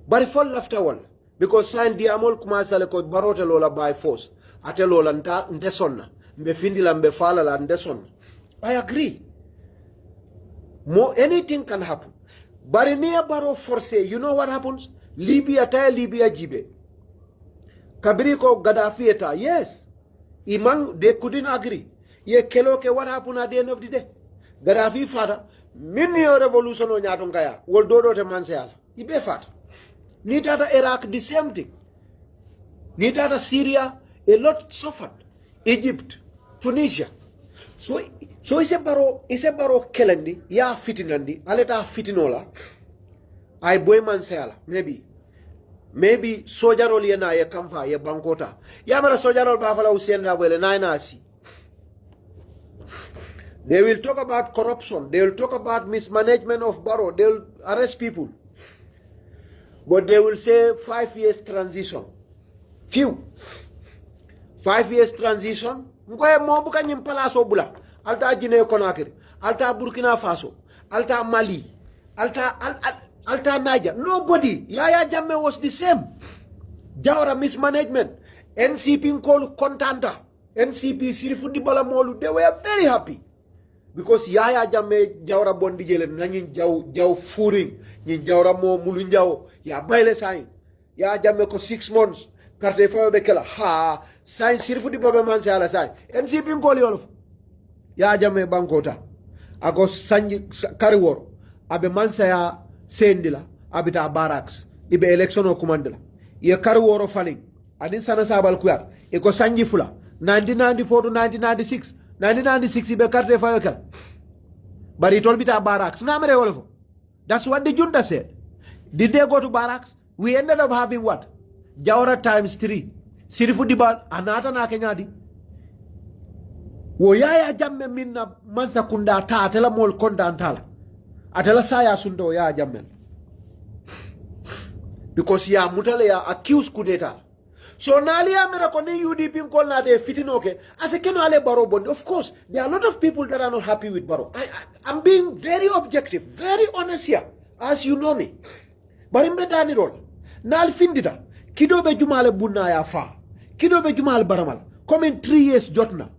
But fall after one. Because sign diamol kumasale ko barote lola by force. Ate lola ndesonna. Mbe findila mbe fala la ndesonna. I agree. Anything can happen. But in Barrow force, you know what happens? Libya jibe. Kabiriko Gaddafi eta, yes. They couldn't agree. Ye keloke what happened at the end of the day? Gaddafi father, mini revolution on Yatongaya, will do to Mansayala. Ibe fat. Nitata Iraq, the same thing. Nitata Syria, a lot suffered. Egypt, Tunisia. So ise baro kelendi, ya fitinandi, aleta fitinola. I boy Mansayala, maybe sojarol yena ye kamfa ye bankota. Yamara sojarol bafala usienda wele naina asi. They will talk about corruption. They will talk about mismanagement of Barrow. They will arrest people. But they will say 5 years transition. Few. 5 years transition. Mkoye mobuka nyimpala sobula. Alta Guinea Conakry. Alta Burkina Faso. Alta Mali. Alta Niger. Nobody. Yaya Jammeh was the same. Jawara mismanagement. NCP called Contanta. NCP Sirifu Dibala Molu. They were very happy. Because Yaya Jammeh Jawara Bondi Jele Nanyin Jaw Furing. Nyin Jawara Mo Mulunjao. Ya Baile Sain. Yaya Jammeh ko 6 months. Karte Fayo Bekela. Ha. Sain Sirifu Dibala Mansala Sain. NCP called Yolof. Yaya Jammeh Bankota. Ako Sanji Kariworo. Abe Mansaya Sendila. Abita Barracks. Ibe election o kumandila. Ye Kariworo Faling. Adin Sana Sabal Kuyat. Eko Sanji Fula. 1994 to 1996. 1996 ibe carte fayokel. But he told me to barracks. That's what the junta said. Did they go to barracks? We ended up having what? Jawara times 3. Sirifu Dibal, anata na kenyadi. Woyaya Jammeh minna mansa kunda ta atela mol konda antala. Atela saya sundo ya Jammeh. Because ya mutale ya accused kudeta. So nali amera koni UDP call na de fitinoke. As a keno ale Barrow bondi. Of course, there are a lot of people that are not happy with Barrow. I'm being very objective, very honest here, as you know me. Barimbe dani rol. Nal findida. Kido be jumale bunna ya fa. Kido be jumale baramal. Come in 3 years jotna.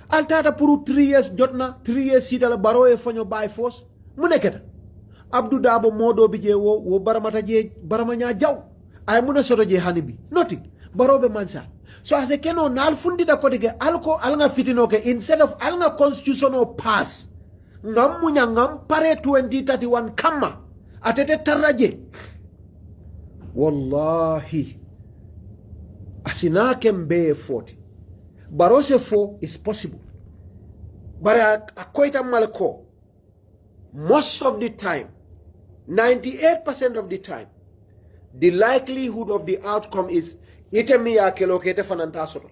Altata puru 3 years jotna. 3 years sida la Barrow e fonyo by force. Muneketa. Abdou Dabo modo bije wo baramata je baramanya jaw. I muna soto je hanibi. Nothing. Barobe mansa. So as a keno nal fundi da kotike alko alanga fitinoke instead of alanga constitutional pass. Ngam munya ngam pare 2031 kama. Atete taraje. Wallahi. Asinake mbe 40. Barose 4 is possible. But akoita malko. Most of the time, 98% of the time, the likelihood of the outcome is itemi ya kelokete fananta soto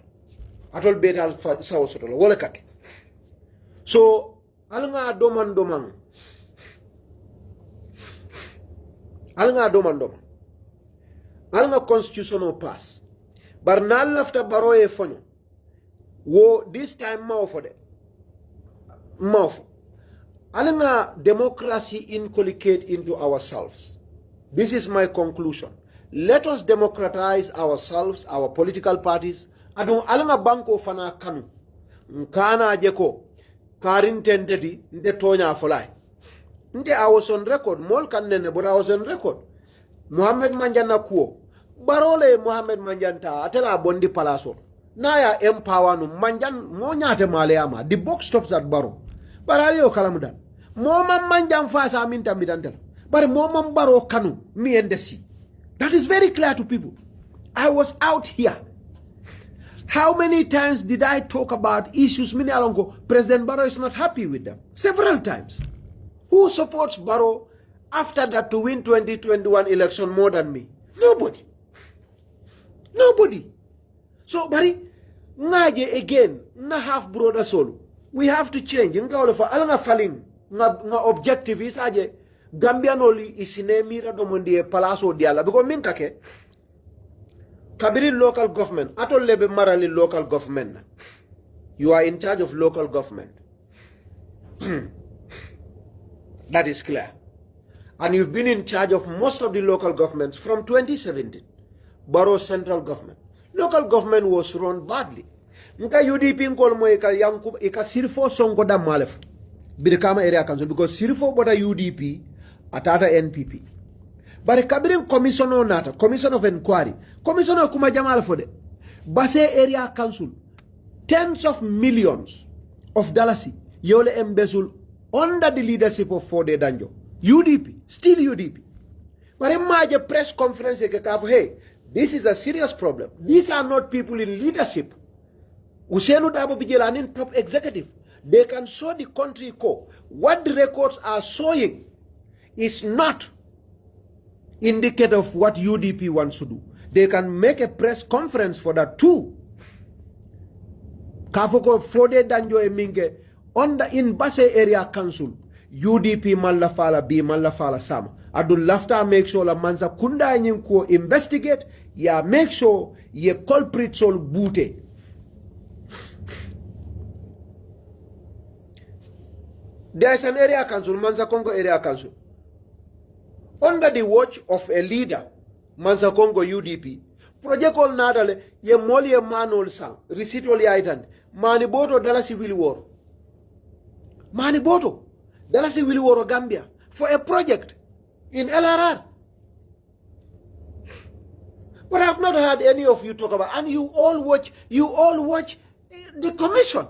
atol betal saw soto wala kake. So alanga doman alanga constitutional pass bar nal lafta Barrow e fonyo wo this time mawfo alanga democracy inculcate into ourselves. This is my conclusion. Let us democratize ourselves, our political parties. Adon alanga banko fana kanu. Nkana jeko. Karin tenteti nde tonya folai. Nde I was on record. Mol kanene but I was on record. Mohamed Manjana kuo. Barole Mohamed Manjanta atela bondi palaso. Naya empower no Manjan mo nyate maleama. The book stops at Barrow. Baralio kalamudan. Moma Manjan fasa aminta midantela. But Momam Barrow Kanu, me and the sea. That is very clear to people. I was out here. How many times did I talk about issues? Many alongo, President Barrow is not happy with them. Several times. Who supports Barrow after that to win 2021 election more than me? Nobody. So, Bari, ngaje again, na half brother solo. We have to change. Nga olofa alanga faling nga objective is aje. Gambian only isine mira domondi palaso diala because min kake kabiri local government atol lebe marali local government. You are in charge of local government. That is clear. And you've been in charge of most of the local governments from 2017. Barrow central government. Local government was run badly. Nka UDP nkol mo ika sirfo songo da malef. Birkama area council because sirfo boda UDP atata NPP. But kabirin commission on nata, commission of inquiry. Commission of kuma jamal fode. Base area council. Tens of millions of dollars yole embezzle under the leadership of Fode Danjo. UDP, still UDP. But a major press conference, hey, this is a serious problem. These are not people in leadership. Usenu Dabo Bijelanin top executive. They can show the country core. What the records are showing is not indicative of what UDP wants to do. They can make a press conference for that too. Kafoko Fode Danjo Eminge on the in Basse Area Council, UDP Malafala B Malafala Sam. Adu lafta make sure la manza kunda nyinko investigate ya make sure ye culprit sol bute. There is an area council, Manza Congo area council. Under the watch of a leader, Manza Congo UDP, project all nadale ye moli ye manol sang, receipt oli aitan, mani boto dalasi wili war. Mani boto dalasi wili war Gambia for a project in LRR. But I have not heard any of you talk about, and you all watch the commission.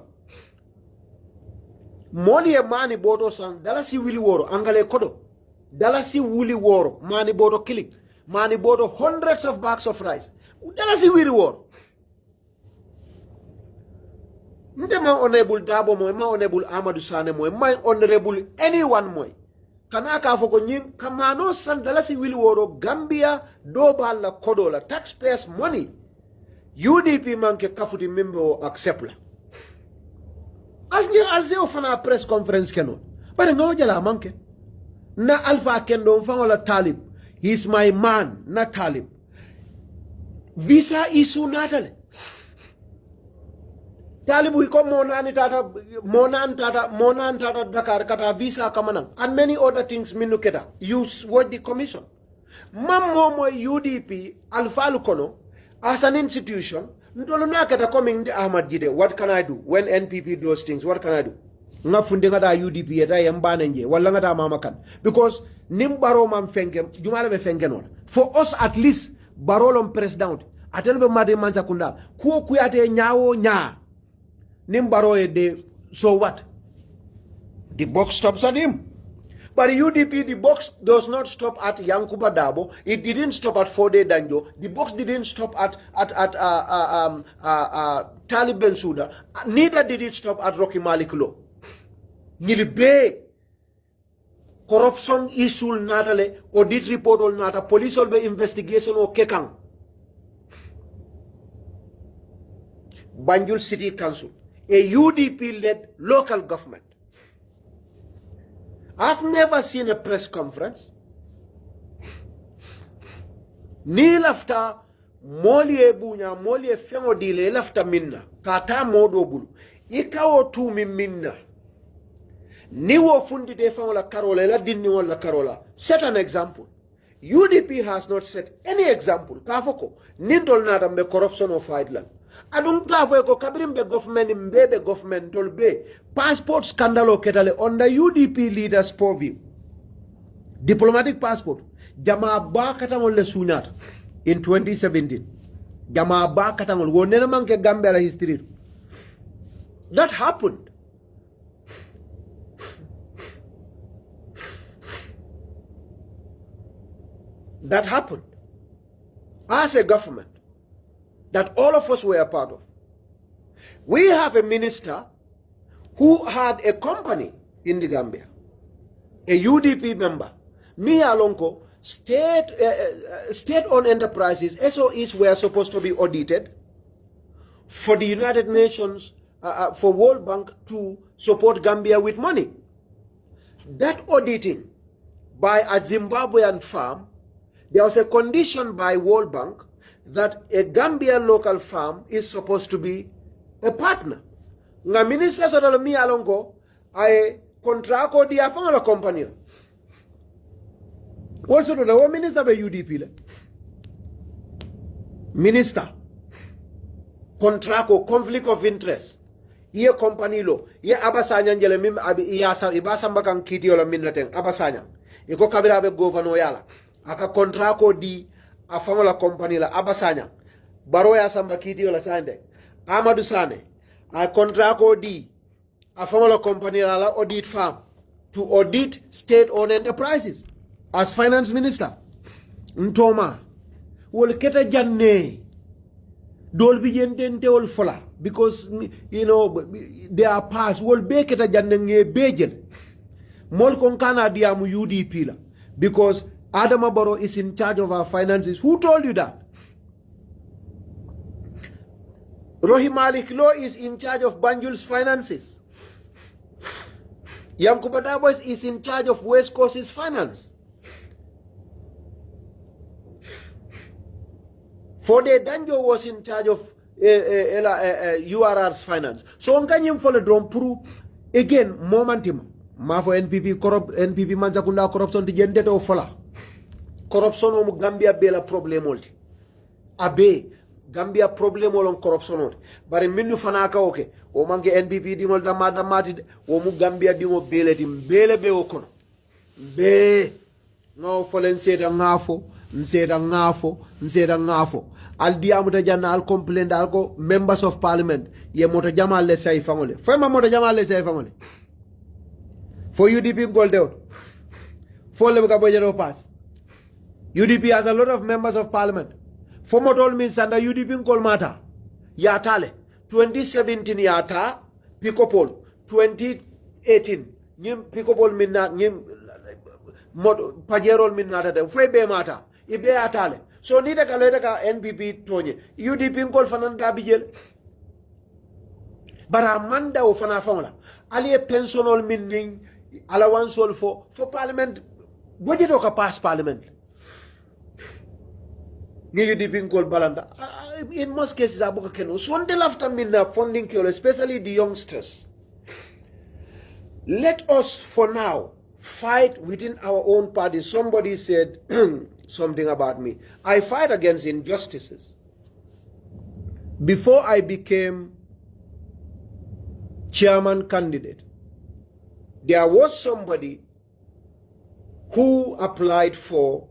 Moli ye mani boto sang, dalasi wili war, angale kodo. Dalasi wili war, mani boto killing. Mani boto hundreds of bags of rice. Dalasi wili war. Nte ma honorable Dabo moy, ma honorable Amadou Sane moy, ma honorable anyone moy. Kana ka foko nying kamano san dalasi wili woro Gambia doba la kodo la taxpayers money. UDP manke kafuti member accept la. Alze ofana press conference keno. Bare ngaw jala manke. Na Alpha Kendo mfangola Talib. He's my man, na Talib. Visa issue natale. Talibu iko monan tata Dakar kata visa kamanang and many other things minuketa. You watch the commission. Mammo UDP Alfa Kono as an institution. Ntoluna kata coming the Ahmad Jide. What can I do when NPP does things? What can I do? Nga fundinga da UDP da yambane nje wala nga da mama kan because nim Barrow mam fenke jumala be fenke non for us at least Barrow lom press down atelbe made manza kunda ku kuyate nyaawo nya nim Barrow de so what the box stops at him but UDP the box does not stop at Yankuba Dabo. It didn't stop at Fode Danjo. The box didn't stop at Talib Bensouda. Neither did it stop at Rocky Malikulo. Nilibe corruption issue natale audit report ol nata police ol be investigation o kekang Banjul City Council, a UDP led local government. I've never seen a press conference ni lafta molie bunya molie fengo dile lafta minna kata modo bulu ikawo tu minna ni wo fundi de la Carola la dinni wala Carola. Set an example. UDP has not set any example. Kafoko nindol nata mbe corruption of Fideland. Adum kafo ko kabirim be government mbe government tolbe passport scandal ketale under UDP leaders purview. Diplomatic passport. Jama ba katangol le sunyata in 2017. Jama ba katangol wo nena manke Gambia la history. That happened. That happened as a government that all of us were a part of. We have a minister who had a company in the Gambia, a UDP member. Me Alonko, state-owned enterprises, SOEs were supposed to be audited for the United Nations, for World Bank to support Gambia with money. That auditing by a Zimbabwean farm. There was a condition by World Bank that a Gambian local farm is supposed to be a partner. Nga minister sodolo mi alongo ay kontrako di afanga la company. Also the minister be UDP le. Minister kontrako conflict of interest. Iye company lo, iye abasanya njele mim abi iyasa ibasa mbaka kiti yola minateng abasanya. Iko kabira be governor yala. Aka kontrako di afanga la company la abasanya. Barrow ya samba kiti yola sande. Amadou Sane a contract di a family company la audit firm to audit state-owned enterprises as finance minister. Ntoma wol keta janne dol bi yendente wol fola because they are past wol be keta janne nge bejel mol kon kana diamu UDP la because Adama Barrow is in charge of our finances. Who told you that? Rohi Malik Law is in charge of Banjul's finances. Yankuba Dabos is in charge of West Coast's finance. Fode Danjo was in charge of URR's finance. So on kanyim follow drum puru again momentum. Mafo NPP manzakunda corruption di jendete o fola. Corruption o Gambia bela problem olti. Abe Gambia problem olon corruption oti. Bari minnu fanaka oke. O mange NPP dingol damati de. O mu Gambia dingo bele tim. Bele be okono. Be. Ngao folen seta ngafo. Nseta ngafo. Al diamuta janna al complain al ko members of parliament. Ye mota jama le say fangole. Fema mota jama le say fangole. For UDP gold out. For lebeka bojero pass. UDP has a lot of members of parliament. Former told me Sanda UDP Kolmata. Yatale. 2017 Yata. Picopol. 2018. Nim Picopol minna. Nim Pajerol minna. Fwebe mata. Ibe Yatale. So nida kaleta ka NPP tonye. UDP Kol Fananda Bijel. Bara Manda o Fana Fangla. Ali pensional minning. Allowance for parliament. Budget oka pass parliament. In most cases, Abuka Keno. So until after minna funding kill, especially the youngsters. Let us for now fight within our own party. Somebody said something about me. I fight against injustices. Before I became chairman candidate, there was somebody who applied for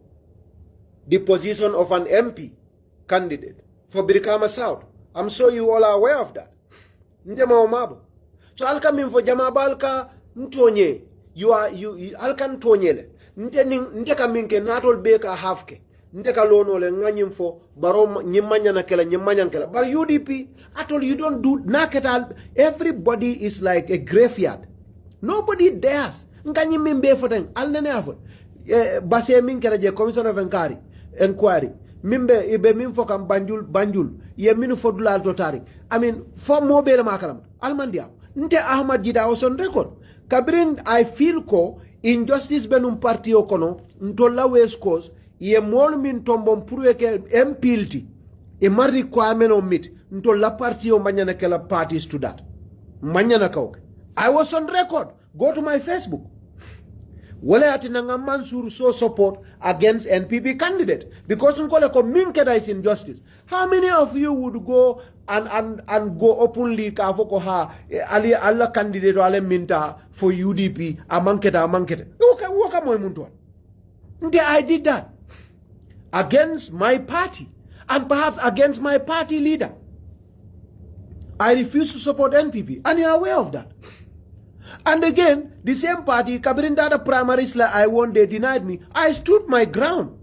the position of an MP candidate for Birkama South. I'm sure you all are aware of that. So I'll come in for Jamabalka Ntonye. I'll come Tonyele. Nteka minke natol beka halfke. Nteka lono le nganyim for Barrow nyimanya na kela nyimanya kela. But UDP, I told you don't do naketal. Everybody is like a graveyard. Nobody dares. Nganyim mimbe for them. I'll never. Base minke je commission of inquiry. Mimbe ibe mimfo kam banjul ye minu fodula alto tarik. I mean for mobile makaram almandia nte Ahmad Jida was on record kabrin I feel ko injustice benum party okono ntolla West Coast ye mol min tombom purweke empilti e mar requirement o mit ntolla party o manyana kala parties to that manyana kawke I was on record. Go to my Facebook. Wale ati nanga Mansur so support against NPP candidate because nkole ko minkeda is injustice. How many of you would go and go openly ka foko ha ali alla candidate ale minta for UDP amanketa. Woka moy muntu. Nde I did that against my party and perhaps against my party leader. I refuse to support NPP and you are aware of that. And again, the same party, Kabirinda the primaries like I won, they denied me. I stood my ground.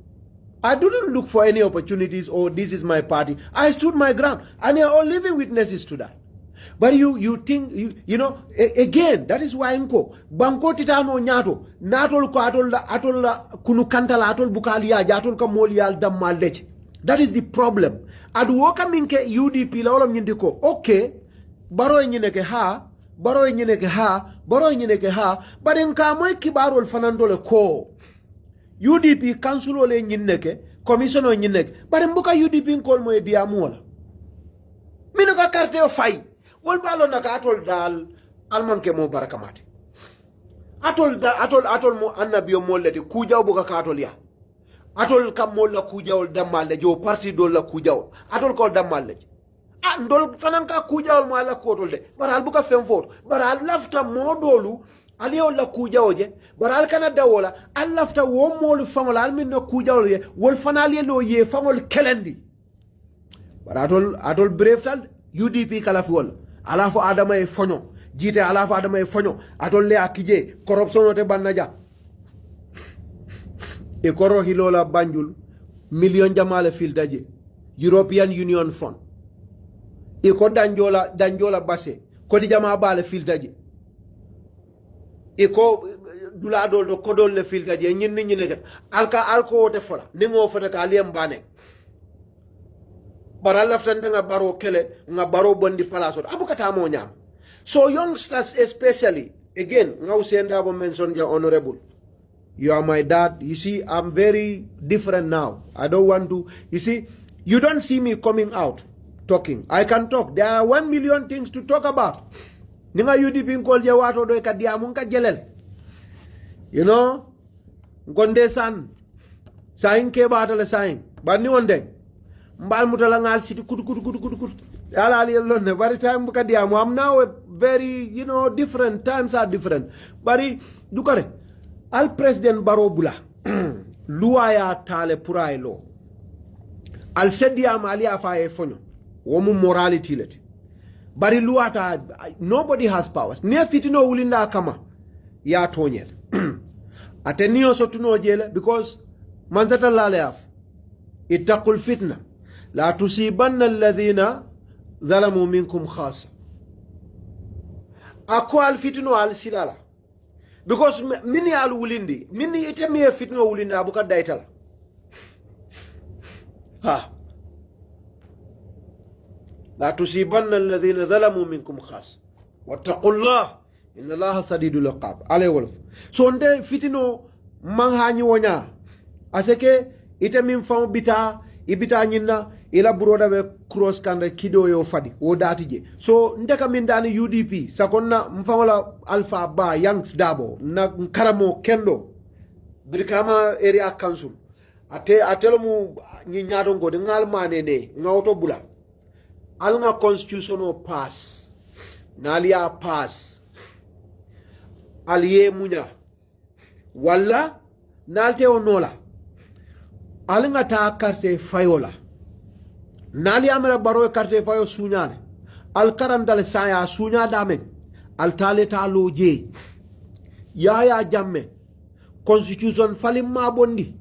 I didn't look for any opportunities or this is my party. I stood my ground. And you are all living witnesses to that. But you think, again, that is why Inko, Banko Titano Nyato, Natol ko atol kunukantala atol bukalia, atol kamolial damaldech. That is the problem. Aduoka minke UDP la olam nyindiko, okay, Barrow nyineke ha, Barrow nyineke ha, but in Kamoy Kibarol Fanandole ko. UDP council ole nyinneke commission o nyinneke bare mbuka UDP kol moy diamu wala mino ka carte o fay wol balo naka atol dal almanke mo barakamate atol mo annabiyo mollete kujaw buka ka atol ya atol kam molla kujawol dammalle jo parti do la kujawol atol ko dammalle ndol fanan ka kujawol mo ala kotol de baral buka fem foto baral lafta modolu aliyo la kujawoje baral kana dawola al lafta wo molu fangola al minno kujawol ye wol fanal ye lo ye fangol kelendi baratol atol breftal UDP kala fiwol ala fo adama e fonyo jite ala fo adama e fonyo atol le akije corruption te bannaja e koro hilola Banjul million jamale fildaje European Union Fund e ko danjola basse ko di jama bale fildaje e ko dula do ko dol le fildaje ñinni ñine alko wote fola ningo fota ka aliyam bane bara laftan nga Barrow kele nga Barrow bondi palaso abukata mo nyam so youngsters especially again nga usenda bo mention ja honorable. You are my dad. You see, I'm very different now. I don't want to. You see, you don't see me coming out talking. I can talk. There are 1 million things to talk about. Ninga UDP call ya wato do ka diamu ka jelel. You know, gonde san sain ke batale sain. Bani wonde. Mbal mutala ngal siti kutu. Ala ali lonne bari time ka diamu. I'm now a very, you know, different. Times are different. Bari dukare. Al President Barrow bula luaya tale purai lo al sedia mali afaye fonyo womu morality let bari luata nobody has powers ne fitino wulinda kama ya tonyel ateniyo sotuno jele because manzata lale af ittaqul fitna la tusibanna alladhina zalamu minkum khassa ako al fitino al silala because mini al wulindi mini ite mi fitno wulindi abuka daitala ha la tusibanna alladhina zalamu minkum khas wattaqullah inna allaha sadidul iqab ale wolof so nde fitino manhañi wonya aseke ite min fam ibita nyinna ila buroda be cross kanda kido yo fadi o datije so ndeka min dani UDP sakonna mfangola alpha ba yanks dabo na karamo kendo birkama area council atelo mu nyi nyaado ngode ngal manene ngawto bula alnga constitutional pass nalia pass aliye munya walla nalte onola alnga ta carte fayola nali amara Barrow carte fayo suñane al karandal saya suña damen al tale talo je yaya jamme constitution falim ma bondi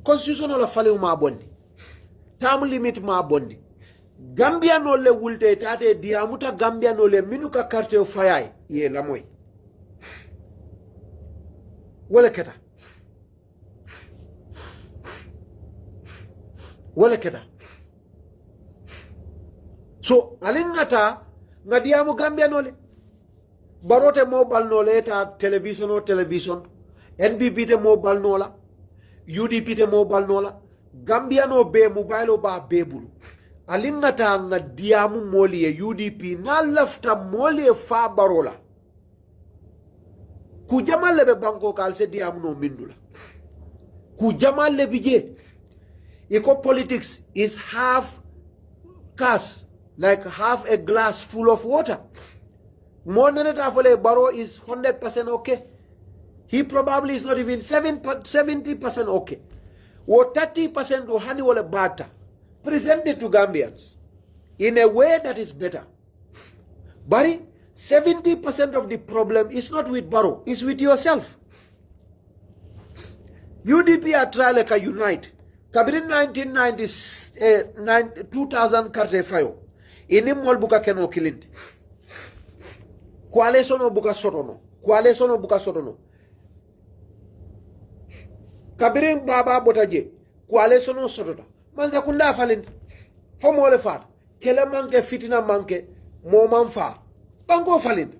constitution la falim ma bondi tam limit ma bondi Gambia no le wulte tate diamuta Gambia no le minuka carte fayay ye la moy wala keta so alingata ngadiamu Gambia nole barote mobile nole ta television NBP te mobile nola UDP te mobile nola Gambia no be mobile ba bebulu alingata ngadiamu moli e UDP na lafta moli e fa barola ku jamalle be banko kal se diamu no mindula ku jamalle bije eco politics is half cast like half a glass full of water. More than that, Barrow is 100% okay. He probably is not even 70% okay. Or 30% or honey wala bata. Present it to Gambians in a way that is better. But 70% of the problem is not with Barrow, it's with yourself. UDP are trying to unite. Kabiri 2000 carte fayo. Ini mol buka keno kilindi. Coalition buka sotono. Kabiri baba botaje. Coalition sotota. Manza kunda falindi. Fomo le fat. Kele manke fitina manke. Mo manfa. Bango falindi.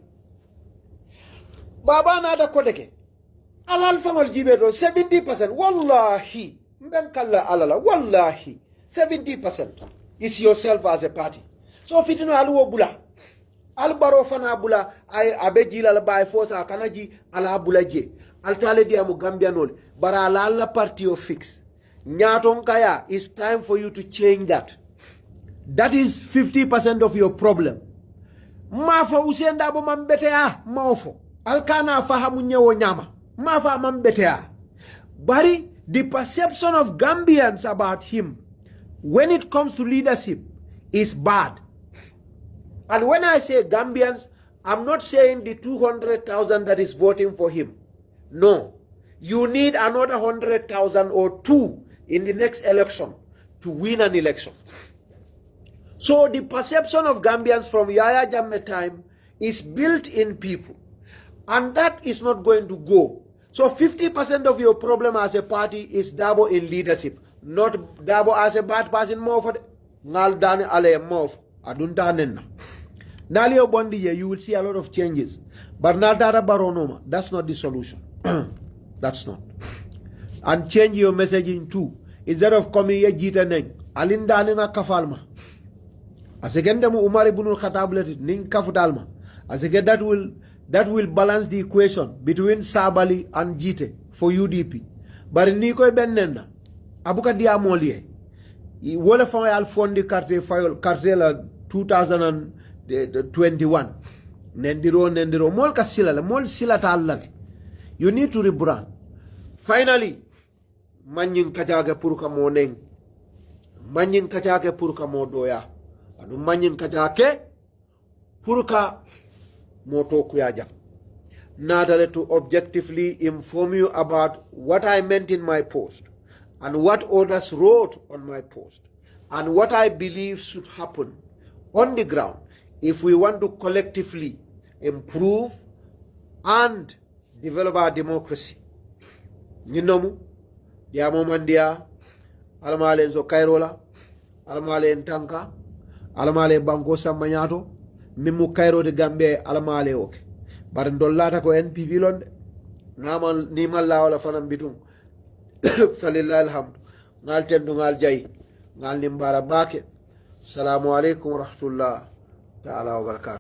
Baba na da kodeke. alal fangol jibe do 70%, wallahi mben kala alala, wallahi 70% is yourself as a party. So fitino aluwo bula al Barrow fana bula ay abeji la bay fosa kanaji ala bula je al tale diamu gambianol bara la party of fix nyaton kaya. It's time for you to change that. That is 50% of your problem. Mafa usenda bo mambetea maofo alkana fahamu nyewo nyama mafa mambetea. Bari the perception of Gambians about him when it comes to leadership is bad. And when I say Gambians, I'm not saying the 200,000 that is voting for him. No. You need another 100,000 or two in the next election to win an election. So the perception of Gambians from Yaya Jammeh time is built in people. And that is not going to go. So 50% of your problem as a party is Dabo in leadership. Not Dabo as a bad person more for Ngal Dani Ale more. Adunta Nenna. Nalio Bondi, you will see a lot of changes. But Naldara Baronoma, that's not the solution. That's not. And change your messaging too. Instead of coming here, GITTEH neng, Alinda Ninga Kafalma. As again, the Umar Ibn Khatablet, Ning Kafudalma. As again, that will balance the equation between Sabali and GITTEH for UDP. But in Niko Benenda, Abuka Diamolie, Wole Fang Al Fondi Cartel 2021. Nendiro, Mol Kasila, Mol Silata. You need to rebrand. Finally, Manyin Kajage Purka Moneng, Manyin Kajake Purka Modoya, and Manyin Kajake Purka Moto Kuyaja. Nadale to objectively inform you about what I meant in my post, and what others wrote on my post, and what I believe should happen on the ground if we want to collectively improve and develop our democracy. Ninomu, diamo mandia, almale zo kairola, almale ntanka, almale banko samanyato, mimu kairo de gambe almale oke. Bar ndollata ko NPP londe, namal nimal la wala fanam bitum. Falillah alhamdu. Ngal tendu ngal jay, ngal nimbara bake. Assalamu alaikum wa rahmatullah ta'ala wa barakatuh.